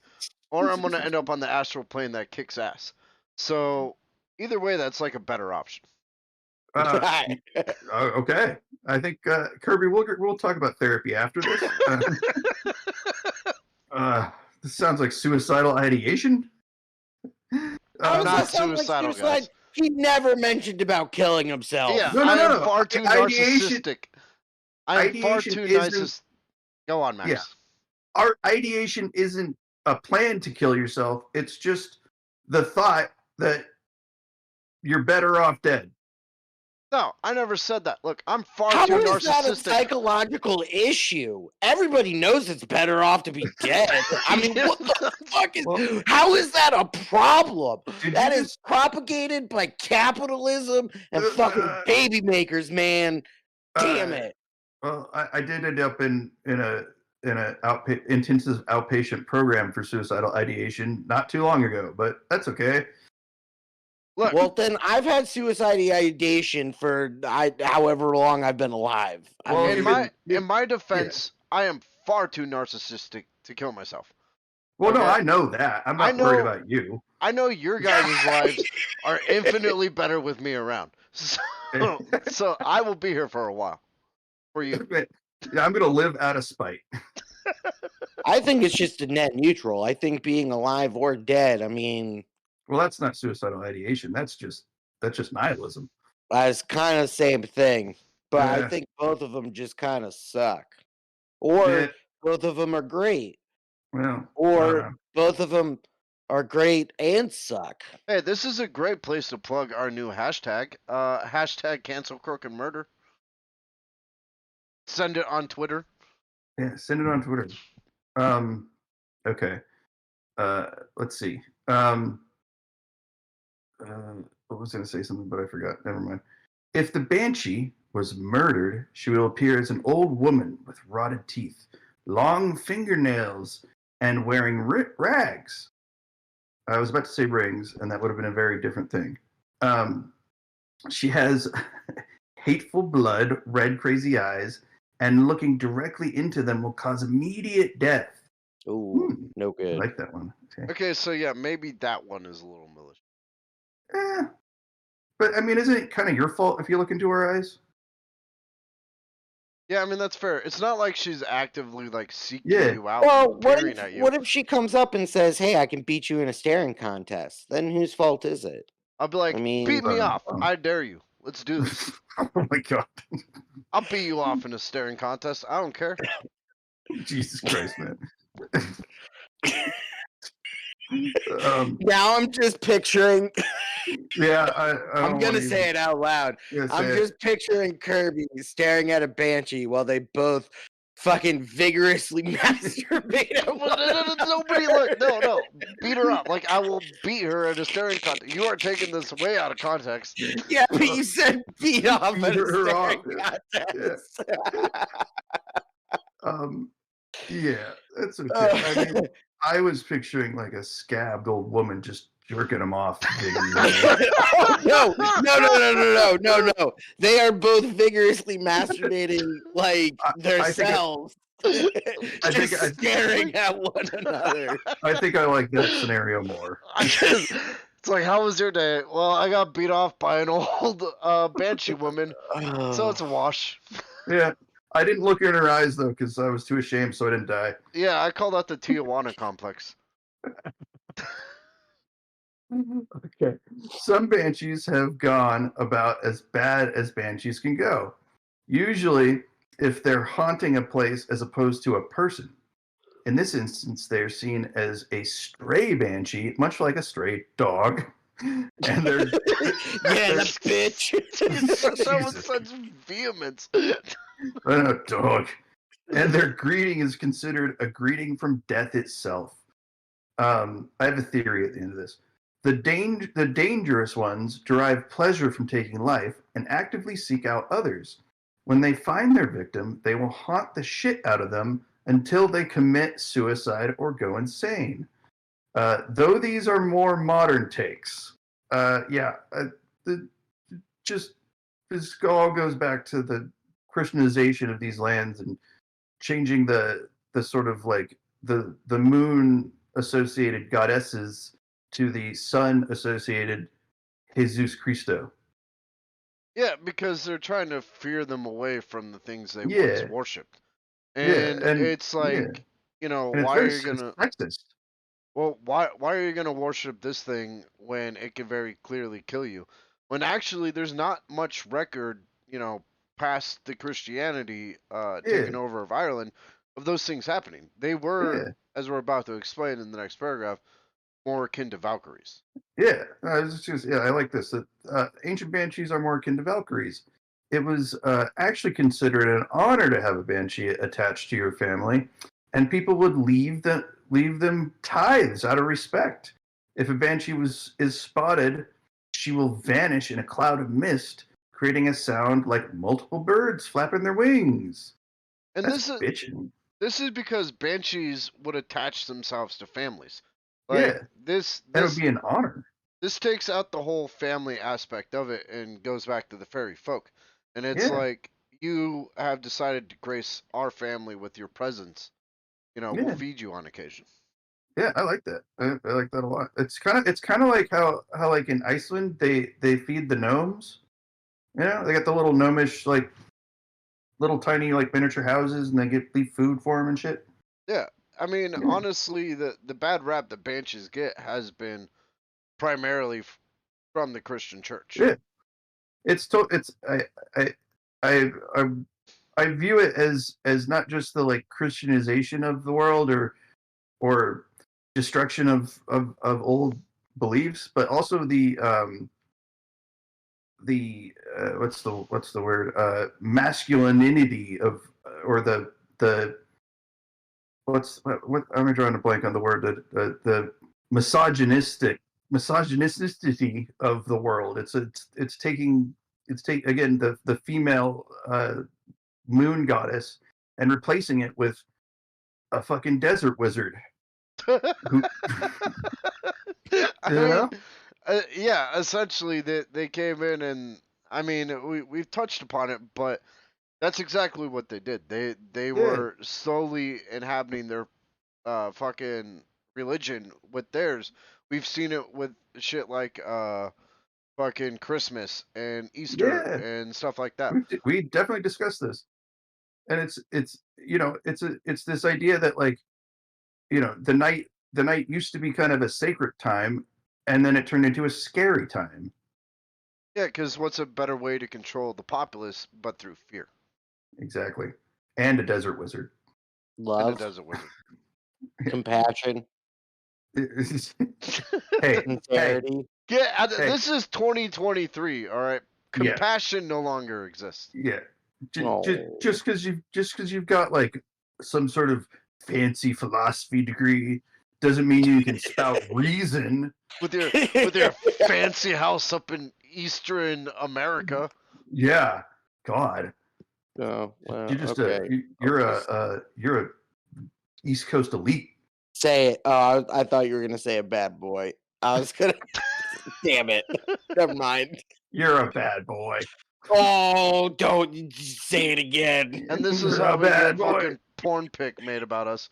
or I'm gonna end up on the astral plane that kicks ass. So either way, that's like a better option. Okay. I think Kirby, we'll talk about therapy after this. This sounds like suicidal ideation. How does Not that sound like suicidal, suicide? guys. He never mentioned about killing himself. Yeah, No, I am no. far too Ideation- narcissistic. I am far ideation too isn't- narcissistic. Go on, Max. Yeah. Our ideation isn't a plan to kill yourself. It's just the thought that you're better off dead. No, I never said that. Look, I'm far How too is that a narcissistic. psychological issue? Everybody knows it's better off to be dead. I mean, what the fuck is? Well, How is that a problem? Did That you is propagated by capitalism and fucking baby makers, man. Damn it. Well, I did end up in a intensive outpatient program for suicidal ideation not too long ago, but that's okay. Look, Well, then I've had suicide ideation for however long I've been alive. I Well, mean, in my defense, I am far too narcissistic to kill myself. Well, no, Okay. I know that. I'm I not worried know- about you. I know your guys' lives are infinitely better with me around. So I will be here for a while. For you. Yeah, I'm gonna live out of spite. I think it's just a net neutral. I think being alive or dead, I mean, Well, that's not suicidal ideation. That's just nihilism. it's kind of the same thing. But I Yeah. think both of them just kind of suck. Or Yeah. both of them are great. Well, I don't Or know. both of them are great and suck. Hey, this is a great place to plug our new hashtag. Hashtag cancel Crook and murder. Send it on Twitter. Yeah, send it on Twitter. Okay. Let's see. I was going to say something, but I forgot. Never mind. If the Banshee was murdered, she will appear as an old woman with rotted teeth, long fingernails, and wearing rags. I was about to say rings, and that would have been a very different thing. She has hateful blood, red, crazy eyes, and looking directly into them will cause immediate death. Ooh, no I good. like that one. Okay. Okay, so yeah, maybe that one is a little malicious. But I mean, isn't it kind of your fault if you look into her eyes? Yeah, I mean that's fair. It's not like she's actively like seeking Yeah. you out Well, and what peering at you. if she comes up and says, "Hey, I can beat you in a staring contest"? Then whose fault is it? I'll be like, I mean- beat me off. I dare you. Let's do this. Oh my god. I'll beat you off in a staring contest. I don't care. Jesus Christ, man. Now I'm just picturing. Yeah, I'm gonna say it out loud. I'm just picturing Kirby staring at a Banshee while they both fucking vigorously masturbate. Nobody look. No. Beat her up. Like I will beat her at a staring contest. You are taking this way out of context. Yeah, but you said beat off at a Beat her off, staring contest. Yeah, that's okay. I mean, I was picturing like a scabbed old woman just jerking him off. Oh, no. They are both vigorously masturbating like themselves. I think Just staring at one another. I think I like that scenario more. It's like, how was your day? Well, I got beat off by an old Banshee woman, so it's a wash. Yeah, I didn't look in her eyes though because I was too ashamed, so I didn't die. Yeah, I call that the Tijuana complex. Okay. Some banshees have gone about as bad as banshees can go. Usually, if they're haunting a place as opposed to a person. In this instance, they're seen as a stray banshee, much like a stray dog. And they're Yeah, that bitch. That was Jesus. such vehemence. a dog. And their greeting is considered a greeting from death itself. I have a theory at the end of this. The dangerous ones derive pleasure from taking life and actively seek out others. When they find their victim, they will haunt the shit out of them until they commit suicide or go insane. Though these are more modern takes, just this all goes back to the Christianization of these lands and changing the sort of like the moon associated goddesses to the sun associated Jesus Christo. Yeah, because they're trying to fear them away from the things they once Yeah. worshipped. Yeah, And and it's like, yeah, you know, and it's why very are you gonna sexist. why are you gonna worship this thing when it can very clearly kill you? When actually there's not much record, you know, past the Christianity Yeah, taking over of Ireland of those things happening. They were, yeah, as we're about to explain in the next paragraph, more akin to Valkyries. yeah. I like this. Ancient banshees are more akin to Valkyries. It was actually considered an honor to have a banshee attached to your family, and people would leave them tithes out of respect. If a banshee is spotted, she will vanish in a cloud of mist, creating a sound like multiple birds flapping their wings. And That's bitching. this is because banshees would attach themselves to families. Like Yeah, this and it would this be an honor. this takes out the whole family aspect of it and goes back to the fairy folk. And it's Yeah, like, you have decided to grace our family with your presence. You know, we'll yeah, feed you on occasion. yeah. I like that. I like that a lot. It's kind of like how like in Iceland they feed the gnomes. You know, they got the little gnomish like little tiny like miniature houses, and they leave food for them and shit. Yeah. I mean, Yeah, honestly, the bad rap that banshees get has been primarily from the Christian church. yeah. It's I I I I view it as not just the like Christianization of the world or destruction of old beliefs, but also the what's the word masculinity of or the what I'm drawing a blank on the word the misogynisticity of the world. It's taking again the female moon goddess and replacing it with a fucking desert wizard. Who, I you mean, know? yeah, essentially they came in and, I mean, we've touched upon it, but that's exactly what they did. They Yeah, were slowly inhabiting their fucking religion with theirs. We've seen it with shit like fucking Christmas and Easter yeah. and stuff like that. We definitely discussed this, and it's it's this idea that like the night used to be kind of a sacred time, and then it turned into a scary time. Yeah, because what's a better way to control the populace but through fear? Exactly, and a desert wizard. And a Love, desert wizard. compassion, hey, sincerity. Yeah, hey, this is 2023. All right, yeah, compassion no longer exists. yeah. Oh. Just because you've got like some sort of fancy philosophy degree doesn't mean you can spout reason. With your fancy house up in Eastern America. Yeah, God, Oh, well, you're just okay. you're a East Coast elite. Say it. Oh, I thought you were gonna say a bad boy. I was gonna. Damn it. Never mind. You're a bad boy. Oh, don't say it again. And this is You're how a we bad get boy. fucking porn pic made about us.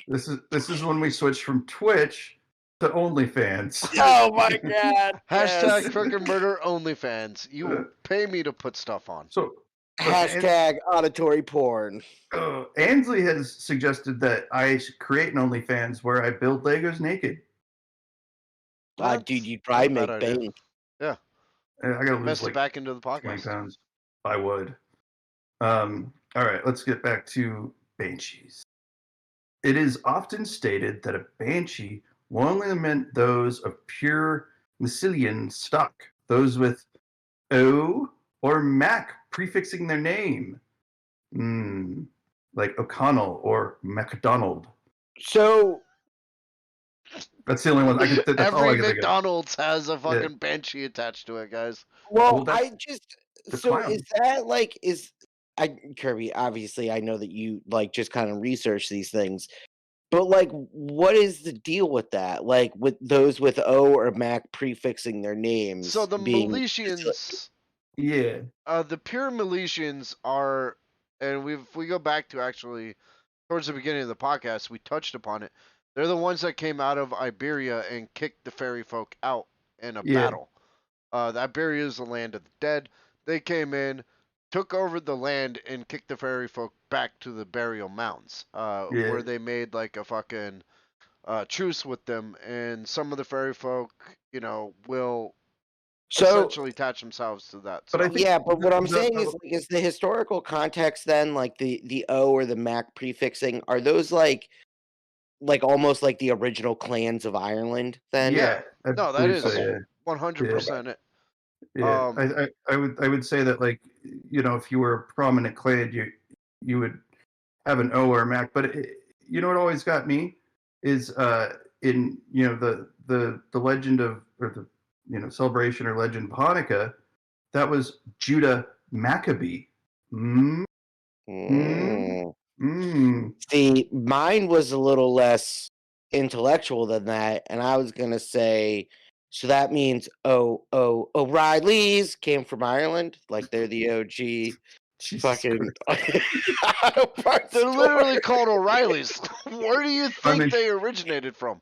This is when we switched from Twitch to OnlyFans. Oh my god. Hashtag Yes. Crook and Murder OnlyFans. You pay me to put stuff on. So Hashtag auditory porn. Ansley has suggested that I should create an OnlyFans where I build Legos naked. Dude, you'd not a probably bad make idea. bank. Yeah. And I gotta lose Invest it like back into the 20 podcast. pounds. I would. All right, let's get back to Banshees. It is often stated that a Banshee will only lament those of pure Mycelian stock, those with O or Mac prefixing their name. Like O'Connell or MacDonald. So That's the only one I can. That's all I Every can think of. McDonald's has a fucking Banshee attached to it, guys. well, that's I just the so clown. is that like is I Kirby, obviously I know that you like just kind of research these things. But like what is the deal with that? Like with those with O or Mac prefixing their names. So the being Milesians, Yeah. the pure Milesians are, and if we go back to actually towards the beginning of the podcast, we touched upon it. They're the ones that came out of Iberia and kicked the fairy folk out in a battle. The Iberia is the land of the dead. They came in, took over the land, and kicked the fairy folk back to the burial mounds, where they made like a fucking truce with them. And some of the fairy folk, will essentially attach themselves to that. But I stuff. think yeah, but what I'm the- saying is the historical context then, like the O or the Mac prefixing, are those like almost like the original clans of Ireland then? Yeah. I No, that believe is so, yeah. 100% it. Yeah, I would say that, like, if you were a prominent clan, you would have an O or a Mac. But what always got me is in the legend of, or the celebration or legend of Hanukkah, that was Judah Maccabee. See, mine was a little less intellectual than that, and I was gonna say, so that means O'Reilly's came from Ireland, like they're the OG Jesus fucking Christ. auto parts They're store. literally called O'Reilly's. Where do you think they originated from?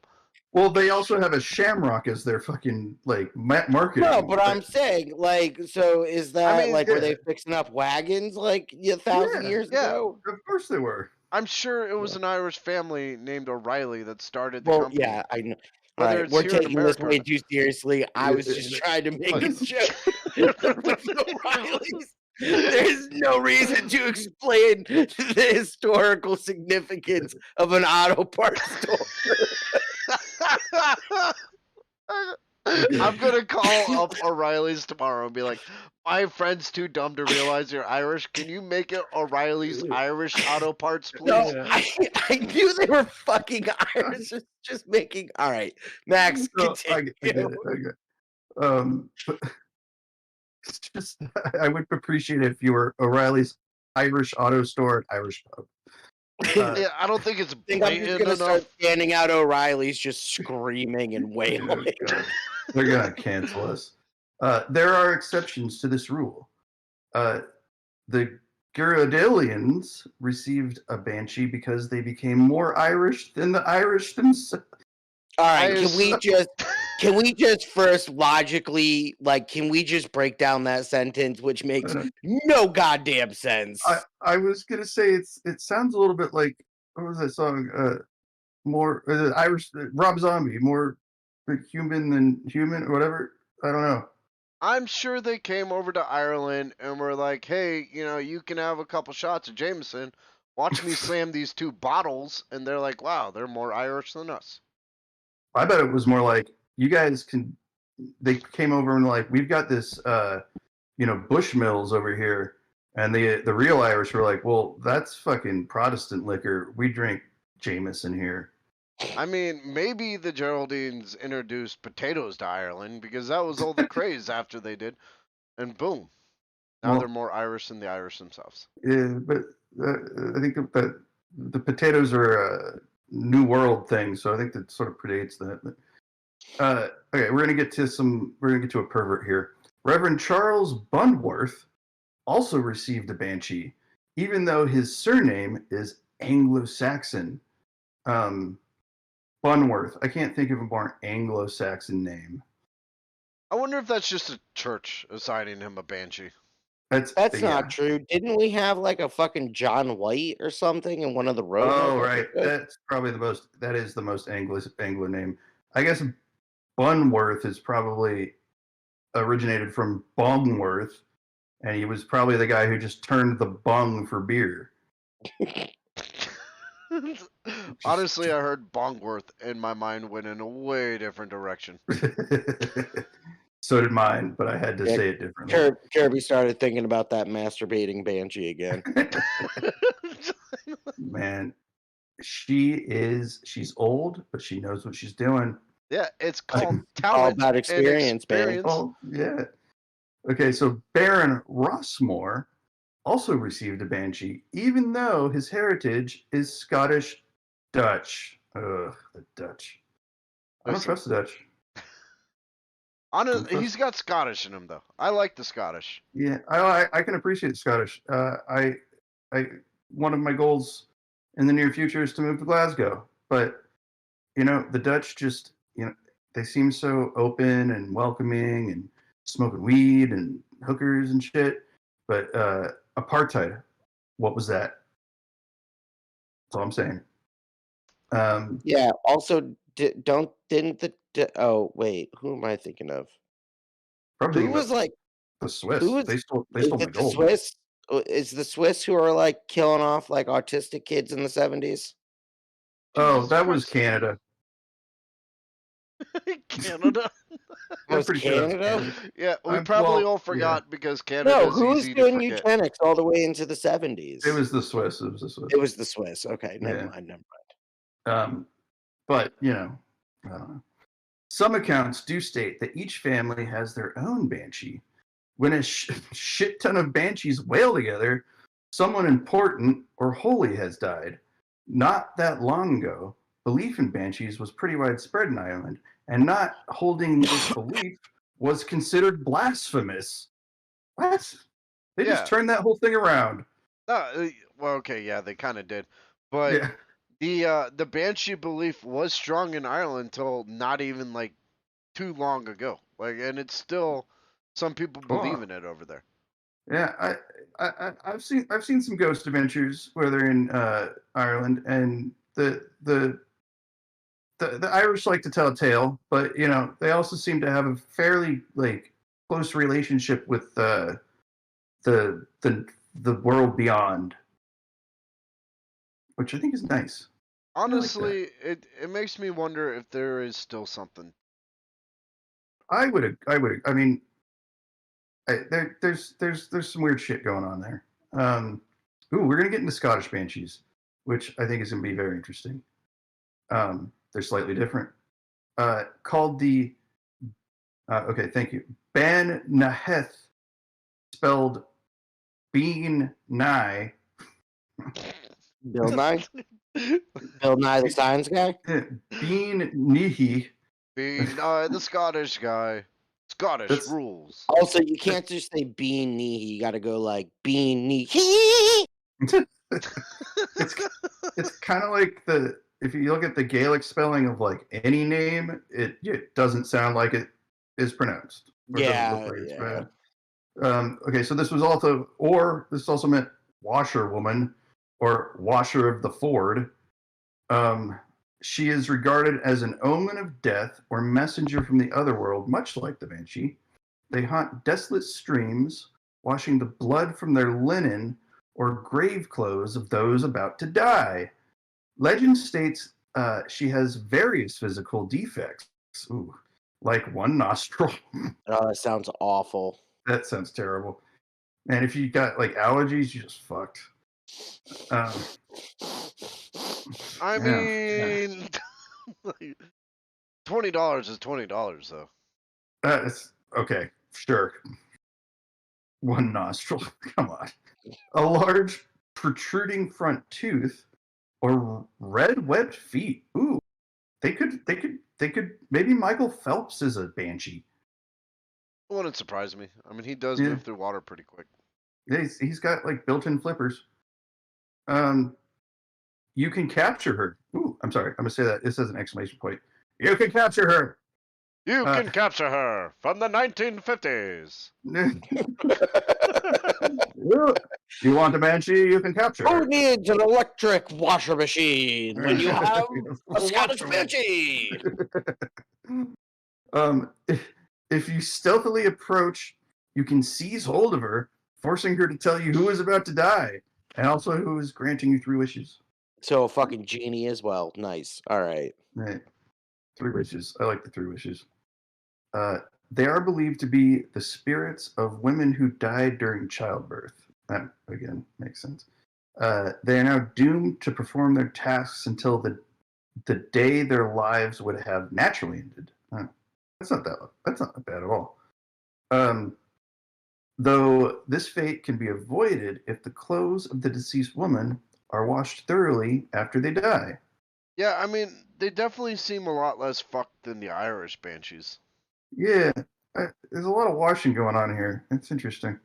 Well, they also have a Shamrock as their fucking like marketing. No, but I'm saying, like, so is that like were yeah. they fixing up wagons like 1,000 years ago? Of course they were. I'm sure it was an Irish family named O'Reilly that started the Well, company. yeah, I know. Whether Right, it's we're here in taking this America or way not. too seriously. I was just trying to make a joke with O'Reilly's. There's no reason to explain the historical significance of an auto parts store. I'm gonna call up O'Reilly's tomorrow and be like, my friend's too dumb to realize you're Irish. Can you make it O'Reilly's Irish Auto Parts, please? No, I knew they were fucking Irish. Just making. All right, Max, continue. I get it. But it's just, I would appreciate it if you were O'Reilly's Irish Auto Store at Irish Pub. Yeah, I don't think it's I think I'm just blatant gonna enough. start standing out O'Reilly's, just screaming and wailing. They're gonna cancel us. There are exceptions to this rule. The Garudalians received a Banshee because they became more Irish than the Irish themselves. All right, can we just first logically, like, can we just break down that sentence, which makes no goddamn sense? I was gonna say it sounds a little bit like, what was that song? More Irish Rob Zombie, more human than human, or whatever. I don't know. I'm sure they came over to Ireland and were like, hey, you can have a couple shots of Jameson. Watch me slam these 2 bottles. And they're like, wow, they're more Irish than us. I bet it was more like, you guys can. They came over and like, we've got this, Bushmills over here, and the real Irish were like, well, that's fucking Protestant liquor. We drink Jameson here. I mean, maybe the Geraldines introduced potatoes to Ireland because that was all the craze after they did, and boom, now they're more Irish than the Irish themselves. Yeah, but I think that the potatoes are a New World thing, so I think that sort of predates that. But, okay, we're gonna get to a pervert here. Reverend Charles Bundworth also received a Banshee even though his surname is Anglo-Saxon. Bunworth. I can't think of a more Anglo-Saxon name. I wonder if that's just a church assigning him a Banshee. That's not true. Didn't we have like a fucking John White or something in one of the Roanoke? Oh, right. That's probably that is the most Anglo name. I guess Bunworth is probably originated from Bungworth, and he was probably the guy who just turned the bung for beer. Honestly, I heard Bongworth and my mind went in a way different direction. So did mine, but I had to say it differently. Kirby started thinking about that masturbating Banshee again. Man, she's old, but she knows what she's doing. Yeah, it's called talent all about experience, baby. Oh, yeah. Okay, so Baron Rossmore also received a Banshee, even though his heritage is Scottish Dutch. Ugh, the Dutch. I don't trust the Dutch. He's got Scottish in him, though. I like the Scottish. Yeah, I can appreciate the Scottish. One of my goals in the near future is to move to Glasgow, but the Dutch just they seem so open and welcoming and smoking weed and hookers and shit. But apartheid, what was that? That's all I'm saying. Yeah. Also, oh wait, who am I thinking of? Probably who was like the Swiss? They stole my gold. The Swiss? Is the Swiss who are like killing off like autistic kids in the 70s? Oh, that was Canada. Canada? Was Canada? Yeah, we probably all forgot because Canada. No, who was doing eugenics all the way into the 70s? It was the Swiss. It was the Swiss. Okay, never mind. But I don't know. Some accounts do state that each family has their own Banshee. When a shit ton of Banshees wail together, someone important or holy has died. Not that long ago, belief in Banshees was pretty widespread in Ireland, and not holding this belief was considered blasphemous. What? They just turned that whole thing around. Well, okay, yeah, they kind of did. But the Banshee belief was strong in Ireland until not even like too long ago. And it's still some people believe in it over there. Yeah, I've seen some ghost adventures where they're in Ireland, and the Irish like to tell a tale, but they also seem to have a fairly close relationship with the world beyond, which I think is nice. Honestly, it makes me wonder if there is still something. I mean, there's some weird shit going on there. We're gonna get into Scottish Banshees, which I think is gonna be very interesting. They're slightly different. Called the okay, thank you. Banshee, spelled Bean Nye. Bill Nye? Bill Nye the Science Guy? Bean Nihi. Bean Nye the Scottish guy. Scottish rules. Also, you can't just say Bean Nihi. You got to go like Bean Nihi. It's kind of like if you look at the Gaelic spelling of like any name, it doesn't sound like it is pronounced. Yeah. Okay, so this also meant washerwoman or washer of the ford. She is regarded as an omen of death or messenger from the other world, much like the Banshee. They haunt desolate streams, washing the blood from their linen or grave clothes of those about to die. Legend states she has various physical defects, like one nostril. Oh, that sounds awful. That sounds terrible. And if you got allergies, you're just fucked. I mean, $20 is $20 though. It's okay, sure. One nostril, come on. A large protruding front tooth, or red webbed feet. Ooh, they could. Maybe Michael Phelps is a Banshee. It wouldn't surprise me. I mean, he does move through water pretty quick. Yeah, he's got built-in flippers. You can capture her. Ooh, I'm sorry. I'm gonna say that. It says an exclamation point. You can capture her. You can capture her from the 1950s. You want a Banshee? You can capture her. Who needs an electric washer machine when you have a Scottish Banshee? If you stealthily approach, you can seize hold of her, forcing her to tell you who is about to die, and also who is granting you 3 wishes. So a fucking genie as well. Nice. All right. Right. 3 wishes. I like the 3 wishes. They are believed to be the spirits of women who died during childbirth. That, again, makes sense. They are now doomed to perform their tasks until the day their lives would have naturally ended. That's not bad at all. Though this fate can be avoided if the clothes of the deceased woman are washed thoroughly after they die. Yeah, I mean, they definitely seem a lot less fucked than the Irish Banshees. Yeah, there's a lot of washing going on here. It's interesting.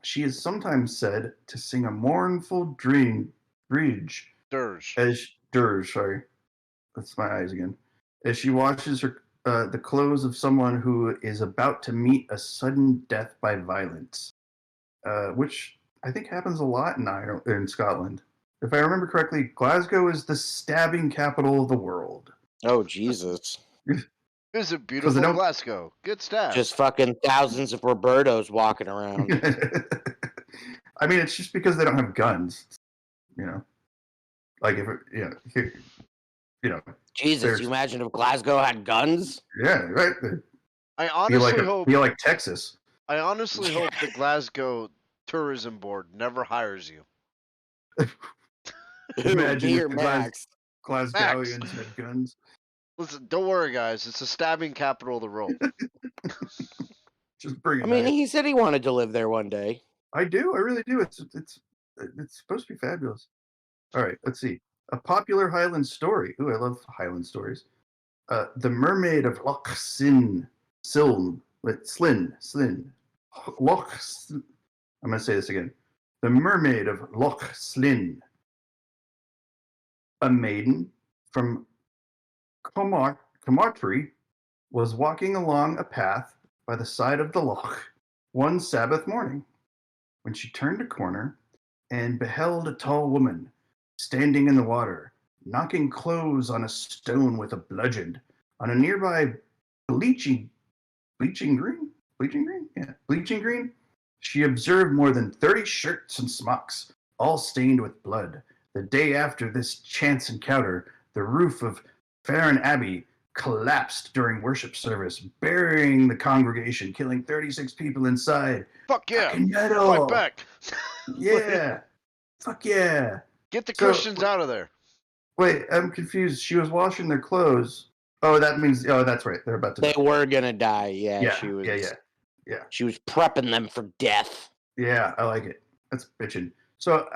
She is sometimes said to sing a mournful dirge. Dirge, sorry. That's my eyes again. As she washes her the clothes of someone who is about to meet a sudden death by violence, which I think happens a lot in Scotland. If I remember correctly, Glasgow is the stabbing capital of the world. Oh, Jesus. Visit beautiful Glasgow. Good stab. Just fucking thousands of Robertos walking around. I mean, it's just because they don't have guns, you know. Like if it, you know. Jesus, you imagine if Glasgow had guns? Yeah, right. I honestly hope be like Texas. I honestly hope the Glasgow Tourism Board never hires you. Imagine if the Glasgowians had guns. Listen, don't worry, guys. It's the stabbing capital of the world. Just bring it. I mean, he said he wanted to live there one day. I do. I really do. It's supposed to be fabulous. All right, let's see. A popular Highland story. Ooh, I love Highland stories. The Mermaid of Loch Slin. I'm going to say this again. The Mermaid of Loch Slin. A maiden from Comartry was walking along a path by the side of the loch one Sabbath morning when she turned a corner and beheld a tall woman standing in the water, knocking clothes on a stone with a bludgeon on a nearby bleaching green. She observed more than 30 shirts and smocks, all stained with blood. The day after this chance encounter, the roof of Farron Abbey collapsed during worship service, burying the congregation, killing 36 people inside. Fuck yeah! Metal. Fight back! Yeah! Fuck yeah! Get the Christians out of there. Wait, I'm confused. She was washing their clothes. Oh, that means. Oh, that's right. They're about to. They were gonna die. Yeah. She was. Yeah. She was prepping them for death. Yeah, I like it. That's bitching. So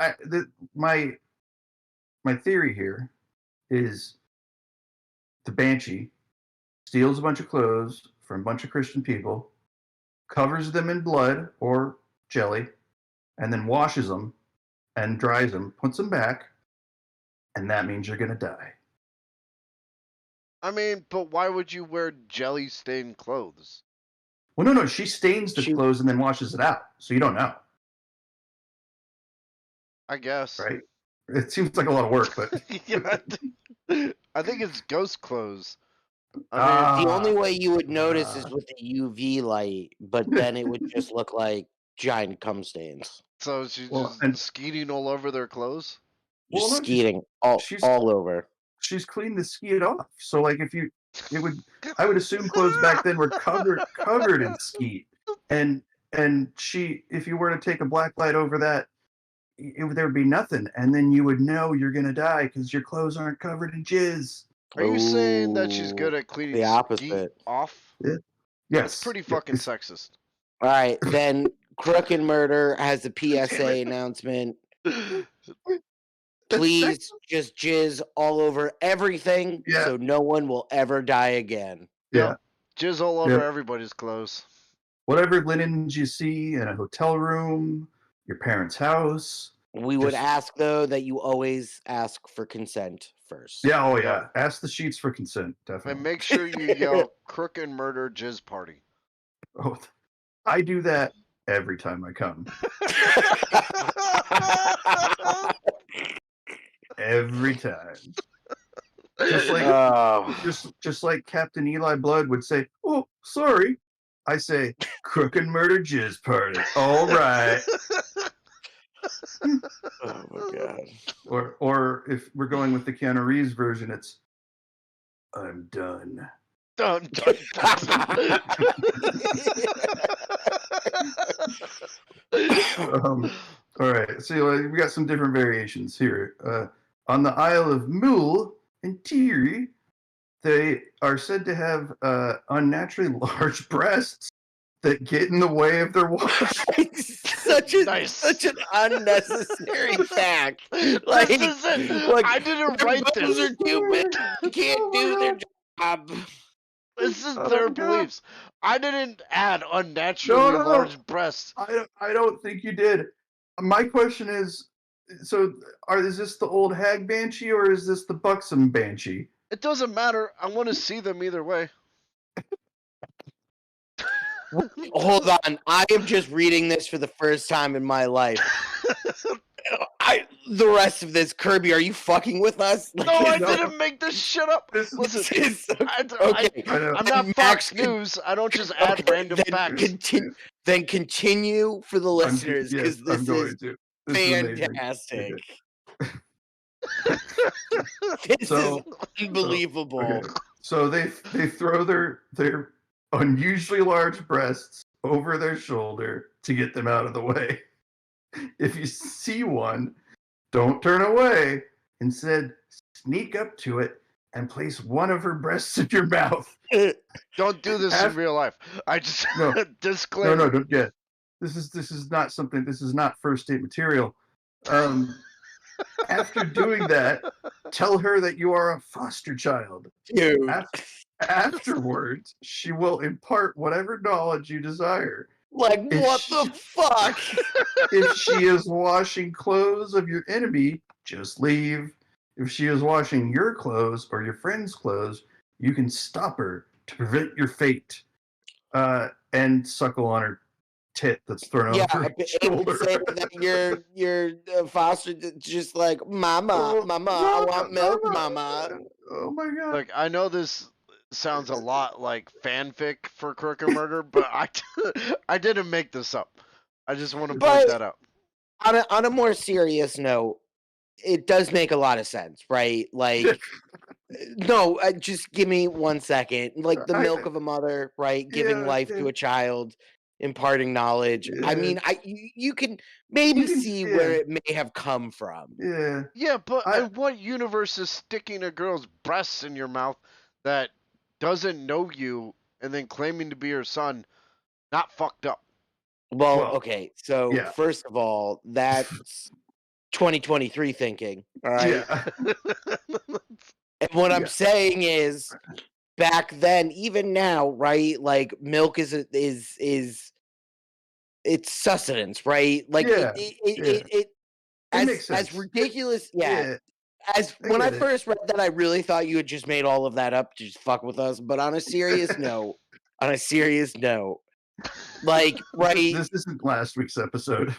my theory here is the Banshee steals a bunch of clothes from a bunch of Christian people, covers them in blood or jelly, and then washes them and dries them, puts them back, and that means you're gonna die. I mean, but why would you wear jelly-stained clothes? Well, no, she stains the clothes and then washes it out, so you don't know. I guess. Right? It seems like a lot of work, but yeah, I think it's ghost clothes. I mean, the only way you would notice is with the UV light, but then it would just look like giant cum stains. So she's just skeeting all over their clothes? Just skeeting all over. She's cleaned the skeet off. So like I would assume clothes back then were covered in skeet. And if you were to take a black light over that, there would be nothing, and then you would know you're gonna die because your clothes aren't covered in jizz. Are you saying that she's good at cleaning the opposite off? Yeah. Yes. That's pretty fucking sexist. All right, then Crook and Murder has a PSA announcement. Please just jizz all over everything so no one will ever die again. Yeah. Jizz all over everybody's clothes. Whatever linens you see in a hotel room, your parents' house, We would Just- ask though that you always ask for consent first. Yeah, oh Yep. yeah. Ask the sheets for consent, definitely. And make sure you yell "Crook and Murder Jizz Party." Oh, I do that every time I come. Every time. Just like Oh. just like Captain Eli Blood would say, "Oh, sorry." I say, "Crook and Murder Jizz Party." All right. Oh my god. Or if we're going with the Keanu Reeves version, it's I'm done. Dun, dun, dun. All right. So we got some different variations here. On the Isle of Mule and Tiri, they are said to have unnaturally large breasts that get in the way of their wash. such an unnecessary fact. Like, This is it. like, I didn't their write bones this. are too big. They can't do their job. This is Oh their my God. beliefs. I didn't add unnaturally No. large breasts. I don't think you did. My question is, so is this the old hag banshee or is this the buxom banshee? It doesn't matter. I want to see them either way. Hold on. I am just reading this for the first time in my life. The rest of this, Kirby, are you fucking with us? Like, No, I No. didn't make this shit up. This Listen, is okay. I know. I'm not And Fox Max can- News. I don't just add random facts. Then continue for the listeners because I'm this going is to. This is amazing. fantastic. Okay. This So- is unbelievable. Okay. So they throw their unusually large breasts over their shoulder to get them out of the way. If you see one, don't turn away. Instead, sneak up to it and place one of her breasts in your mouth. Don't do this in real life. I just No. disclaimer. No, don't get. This is not something. This is not first date material. After doing that, tell her that you are a foster child. Dude. Afterwards, she will impart whatever knowledge you desire. Like, If what she- the fuck? If she is washing clothes of your enemy, just leave. If she is washing your clothes or your friend's clothes, you can stop her to prevent your fate. And suckle on her tit that's thrown Yeah, over her and shoulder. say that your foster just like, mama, Oh, mama, I want milk, mama. mama. Oh my god. Look, I know this sounds a lot like fanfic for Crook and Murder, but I didn't make this up. I just want to point But- that out. On a more serious note, it does make a lot of sense, right? Like, no, just give me 1 second. Like the milk of a mother, right? Giving Yeah, life to a child, imparting knowledge. I Yeah. mean, you can maybe You can- see yeah. where it may have come from. Yeah. Yeah, but I- in what universe is sticking a girl's breasts in your mouth that doesn't know you and then claiming to be her son not fucked up? Well, Okay. So yeah. first of all, that's 2023 thinking. All right. Yeah. And what I'm Yeah. saying is, back then, even now, right? Like milk is it's sustenance, right? Like Yeah, it makes as sense. ridiculous. Yeah. As I when I get it. first read that, I really thought you had just made all of that up to just fuck with us. But on a serious note, like right, This isn't last week's episode.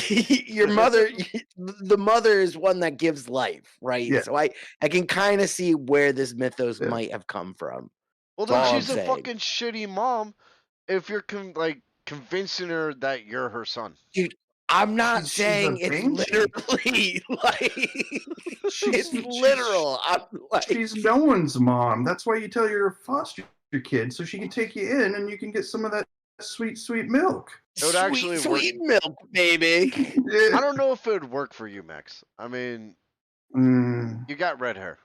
your mother, the mother is one that gives life, right? Yeah. So I can kind of see where this mythos Yeah. might have come from. Well, That's all then I'm she's a saying. fucking shitty mom if you're convincing her that you're her son. I'm not She's a saying it's banshee. literally like She's- it's literal. I'm like, She's no one's mom. That's why you tell your foster kid so she can take you in and you can get some of that sweet, sweet milk. It would actually work. sweet milk, baby. Yeah. I don't know if it would work for you, Max. I mean, you got red hair.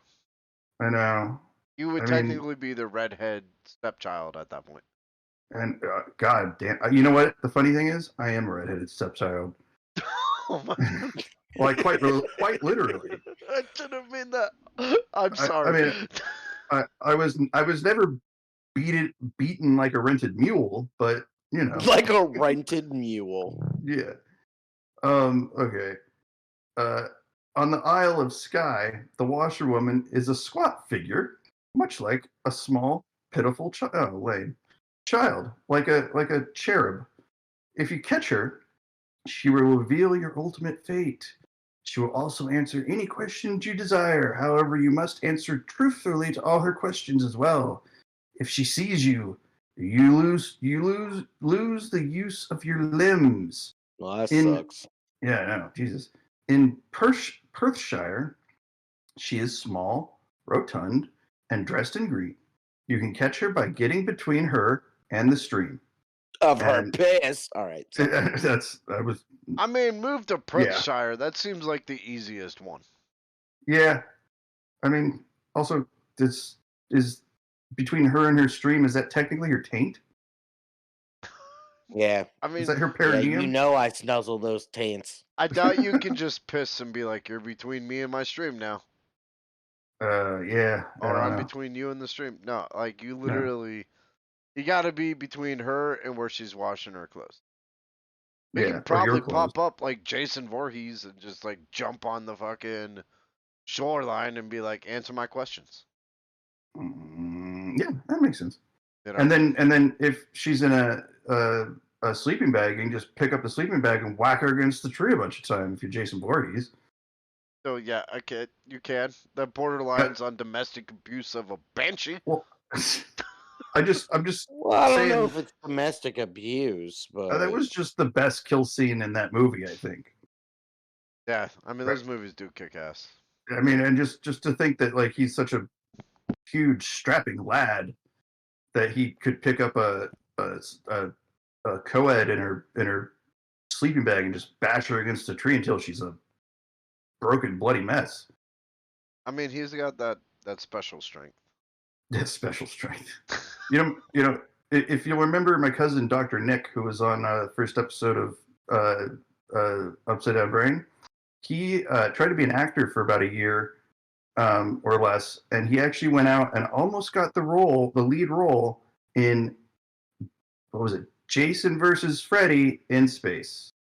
I know. You would I mean- technically be the redhead stepchild at that point. And God damn, you know what? The funny thing is, I am a redheaded stepchild. Oh my god. Like quite literally. I didn't mean that. I'm I sorry. mean, I was never beaten like a rented mule, but you know, Like a rented mule. yeah. Okay. on the Isle of Skye, the washerwoman is a squat figure, much like a small, pitiful child, like a cherub. If you catch her, she will reveal your ultimate fate. She will also answer any questions you desire. However, you must answer truthfully to all her questions as well. If she sees you, you lose the use of your limbs. Well, that In sucks. Yeah, no, Jesus. In Perthshire, she is small, rotund, and dressed in green. You can catch her by getting between her and the stream. Of her And piss. All right. So. I mean, move to Yeah. Perthshire. That seems like the easiest one. Yeah. I mean, also, this is between her and her stream. Is that technically her taint? Yeah. I mean, Is that her Yeah, perineum? you know I snuzzle those taints. I doubt you can just piss and be like, "You're between me and my stream now," Yeah. I or don't "I'm know. between you and the stream." No, like you No. literally, you got to be between her and where she's washing her clothes. We Yeah. can Or probably your clothes. pop up like Jason Voorhees and just like jump on the fucking shoreline and be like, "Answer my questions." Yeah, that makes sense. You know? And then if she's in a sleeping bag, you can just pick up the sleeping bag and whack her against the tree a bunch of times if you're Jason Voorhees. So yeah, okay, you can. That borderlines on domestic abuse of a banshee. Well, I'm just Well, I don't know saying if it's domestic abuse, but that was just the best kill scene in that movie, I think. Yeah, I mean Right. those movies do kick ass. I mean, and just to think that like he's such a huge strapping lad that he could pick up a co-ed in her sleeping bag and just bash her against a tree until she's a broken, bloody mess. I mean, he's got that special strength. That's special strength. You know, if you'll remember my cousin Dr. Nick, who was on the first episode of Upside Down Brain, he tried to be an actor for about a year or less, and he actually went out and almost got the lead role in, what was it, Jason versus Freddy in space.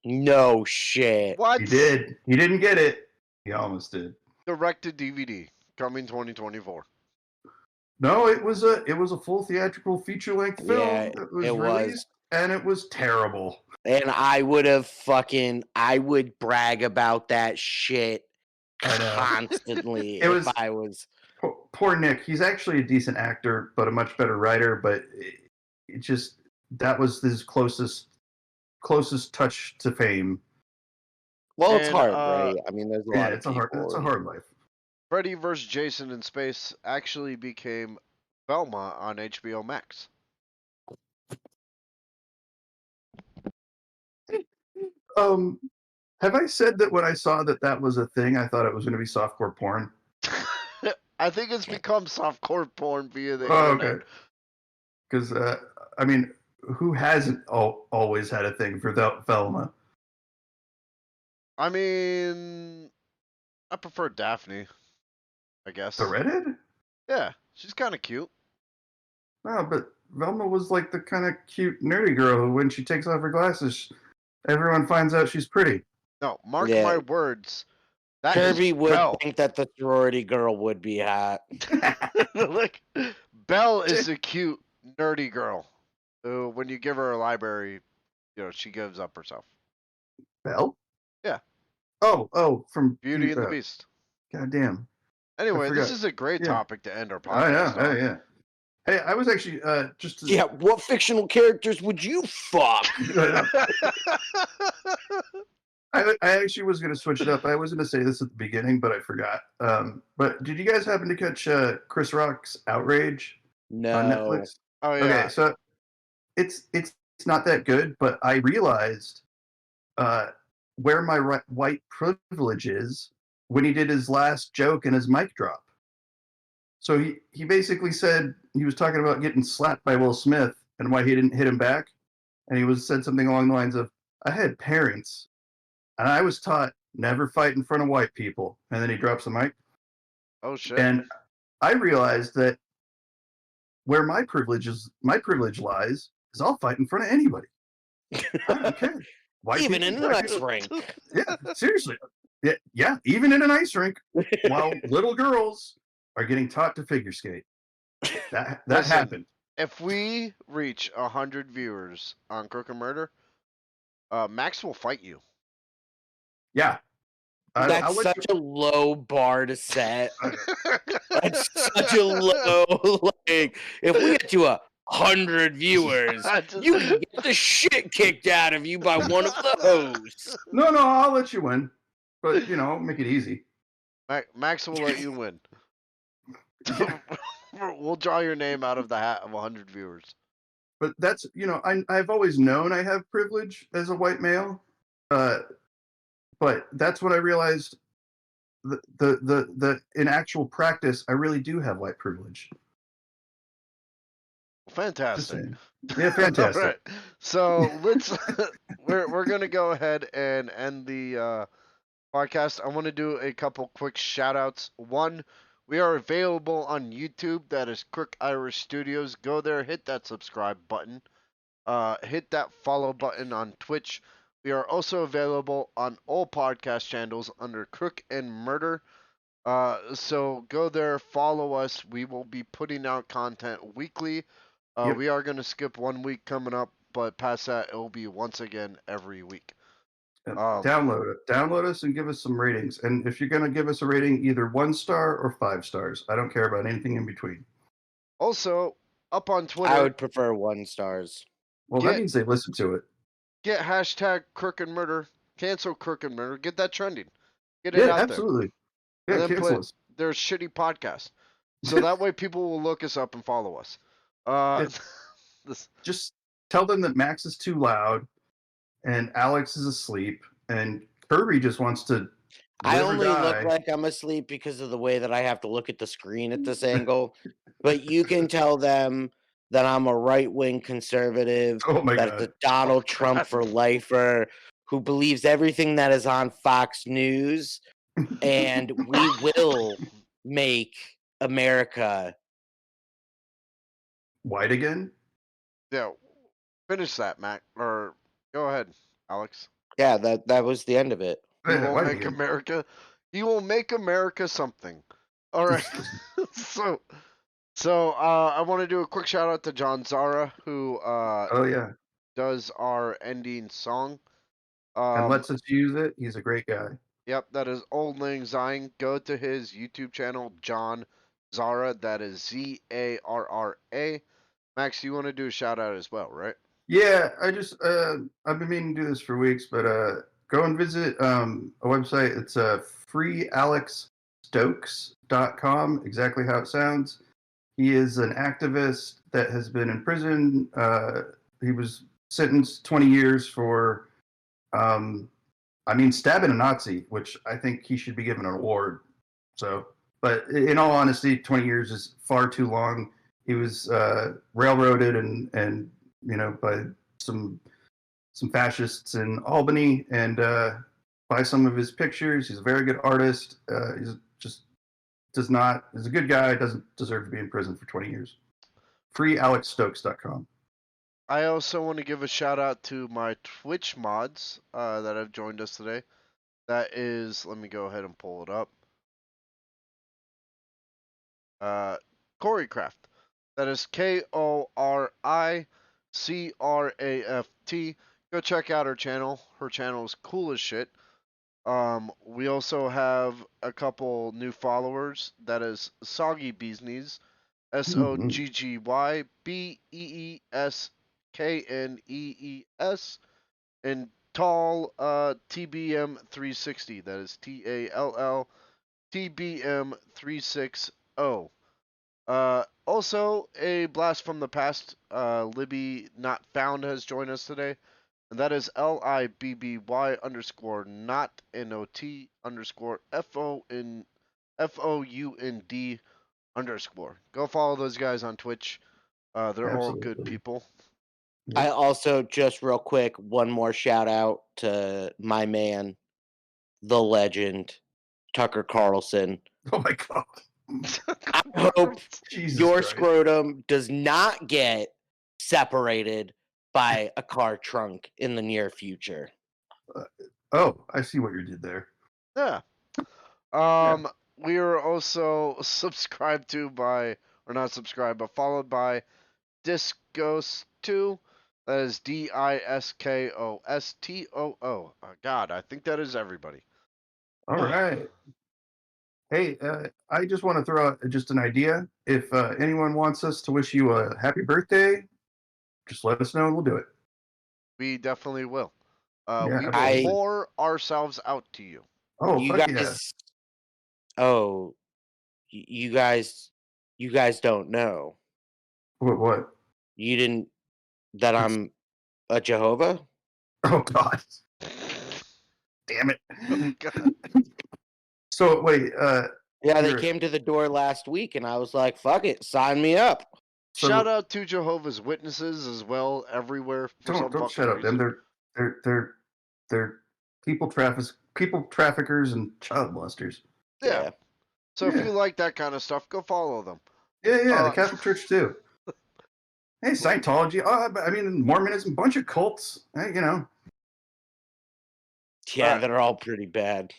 no shit. What? He did. He didn't get it. He almost did. Directed DVD coming 2024. No, it was a full theatrical feature length film Yeah, that was it was. released, and it was terrible. And I would brag about that shit I know. constantly It was- if I was. Poor Nick. He's actually a decent actor, but a much better writer. But it just, that was his closest touch to fame. Well, it's And, hard, right? I mean, there's a lot of It's a hard life. Freddy vs. Jason in Space actually became Velma on HBO Max. Have I said that when I saw that was a thing, I thought it was going to be softcore porn? I think it's become softcore porn via the Oh, internet. okay. Because I mean, who hasn't always had a thing for Velma? I mean, I prefer Daphne, I guess. The redhead? Yeah, she's kind of cute. No, but Velma was like the kind of cute nerdy girl who, when she takes off her glasses, everyone finds out she's pretty. No, mark Yeah. my words. That is Kirby would Belle. think that the sorority girl would be hot. Like, Belle is a cute, nerdy girl who, when you give her a library, she gives up herself. Belle? Yeah. Oh, from Beauty and the Beast. God damn. Anyway, this forgot. is a great Yeah. topic to end our Oh podcast yeah, on. yeah. Hey, I was actually just to, Yeah, what fictional characters would you fuck? I actually was going to switch it up. I was going to say this at the beginning, but I forgot. But did you guys happen to catch Chris Rock's Outrage on No. Netflix? Oh yeah. Okay, so it's not that good, but I realized where my white privilege is when he did his last joke and his mic drop. So he basically said, he was talking about getting slapped by Will Smith and why he didn't hit him back, and he said something along the lines of, "I had parents, and I was taught never fight in front of white people." And then he drops the mic. Oh shit. And I realized that where my privilege lies is I'll fight in front of anybody. I don't care. White Even people, in an black ice people. rink. Yeah, seriously. Yeah, even in an ice rink, while little girls are getting taught to figure skate. That Listen, happened. If we reach 100 viewers on Crook and Murder, Max will fight you. Yeah. I'll That's let such a low bar to set. That's such a low, like, if we get to 100 viewers, you can get the shit kicked out of you by one of the hosts. No, I'll let you win. But, make it easy. Max will let you win. We'll draw your name out of the hat of 100 viewers. But that's, I've always known I have privilege as a white male. But that's what I realized. The in actual practice, I really do have white privilege. Fantastic. Yeah, fantastic. All right. So let's we're gonna go ahead and end the podcast. I want to do a couple quick shout outs. One, we are available on YouTube. That is CrookIrish Studios. Go there, hit that subscribe button. Hit that follow button on Twitch. We are also available on all podcast channels under Crook and Murder. So go there, follow us. We will be putting out content weekly. Yep. We are going to skip 1 week coming up, but past that, it will be once again every week. Download us and give us some ratings. And if you're going to give us a rating, either 1 star or 5 stars. I don't care about anything in between. Also, up on Twitter. I would prefer 1 stars. Well, that means they listen to it. Get hashtag Crook and Murder. Cancel Crook and Murder. Get that trending. Get it out absolutely. there. Yeah, and then cancel us. Their shitty podcast. So that way people will look us up and follow us. Just tell them that Max is too loud and Alex is asleep and Kirby just wants to I only look like I'm asleep because of the way that I have to look at the screen at this angle. But you can tell them that I'm a right-wing conservative, that's a Donald Trump for lifer, who believes everything that is on Fox News, and we will make America white again. Yeah, finish that, Mac. Or go ahead, Alex. Yeah, that was the end of it. He will make America. He will make America something. All right. So I want to do a quick shout out to John Zara, who does our ending song. And lets us use it. He's a great guy. Yep, that is Old Lang Syne. Go to his YouTube channel, John Zara. That is Zarra. Max, you want to do a shout out as well, right? Yeah, I just I've been meaning to do this for weeks, but go and visit a website. It's freealexstokes.com, exactly how it sounds. He is an activist that has been in prison. He was sentenced 20 years for stabbing a Nazi, which I think he should be given an award. So, but in all honesty, 20 years is far too long. He was railroaded and by some fascists in Albany, and by some of his pictures. He's a very good artist. He's a good guy. Doesn't deserve to be in prison for 20 years. freealexstokes.com. I also want to give a shout out to my Twitch mods that have joined us today. That is, let me go ahead and pull it up. Choreocraft. That is KORICRAFT. Go check out her channel. Her channel is cool as shit. We also have a couple new followers. That is Soggy Beesneys. SOGGYBEESKNEES. And Tall TBM360. That is TALL TBM360. Also, a blast from the past. Libby Not Found has joined us today. And that is LIBBY_not_FOUND_. Go follow those guys on Twitch. They're all good people. I also, just real quick, one more shout out to my man, the legend, Tucker Carlson. Oh my God. I hope your scrotum does not get separated by a car trunk in the near future. Oh, I see what you did there. Yeah. Yeah. We are also subscribed to by, or not subscribed, but followed by Discos2. That is DISKOSTOO. God, I think that is everybody. All right. Hey, I just want to throw out just an idea. If anyone wants us to wish you a happy birthday, just let us know and we'll do it. We definitely will. Yeah, We will absolutely. pour ourselves out to you. Oh, You fuck guys, oh, you guys don't know. yeah. What? You didn't that I'm a Jehovah? Oh, God. Damn it. Oh, God. So, wait, Yeah, they you're- came to the door last week, and I was like, "Fuck it, sign me up." so Shout out to Jehovah's Witnesses as well, everywhere for some don't fucking shut up, reason. them. They're people traffickers and child molesters. Yeah. So if Yeah. you like that kind of stuff, go follow them. Yeah, the Catholic Church too. Hey, Scientology. I mean, Mormonism, bunch of cults. Hey, you know. Yeah, Alright. they're all pretty bad.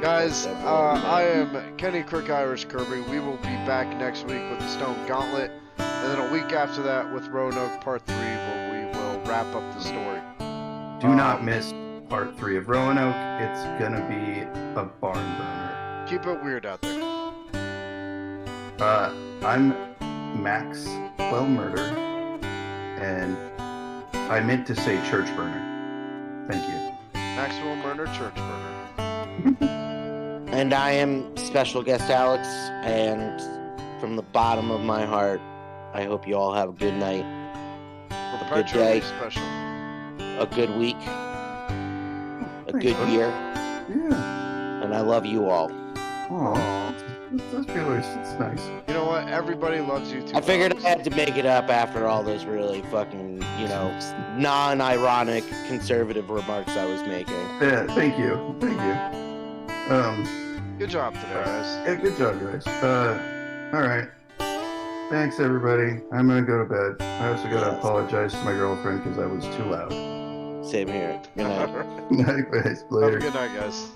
Guys, I am Kenny CrookIrish Kirby. We will be back next week with the Stone Gauntlet, and then a week after that with Roanoke Part 3, where we will wrap up the story. Do not miss part 3 of Roanoke. It's gonna be a barn burner. Keep it weird out there. I'm Max Murder, and I meant to say church burner. Thank you. Maxwell Murder, Church Burner. And I am special guest Alex, and from the bottom of my heart, I hope you all have a good night, a good day, Special. a good week, a Thanks, good buddy. year, Yeah. and I love you all. Oh, that's good. It's nice. You know what? Everybody loves you too. I figured I had to make it up after all those really fucking, non-ironic conservative remarks I was making. Yeah, thank you. Good job today, guys. Yeah, good job, guys. All right. Thanks, everybody. I'm gonna go to bed. I also gotta apologize to my girlfriend because I was too loud. Same here. Good night. Night, guys. Have Later. a good night, guys.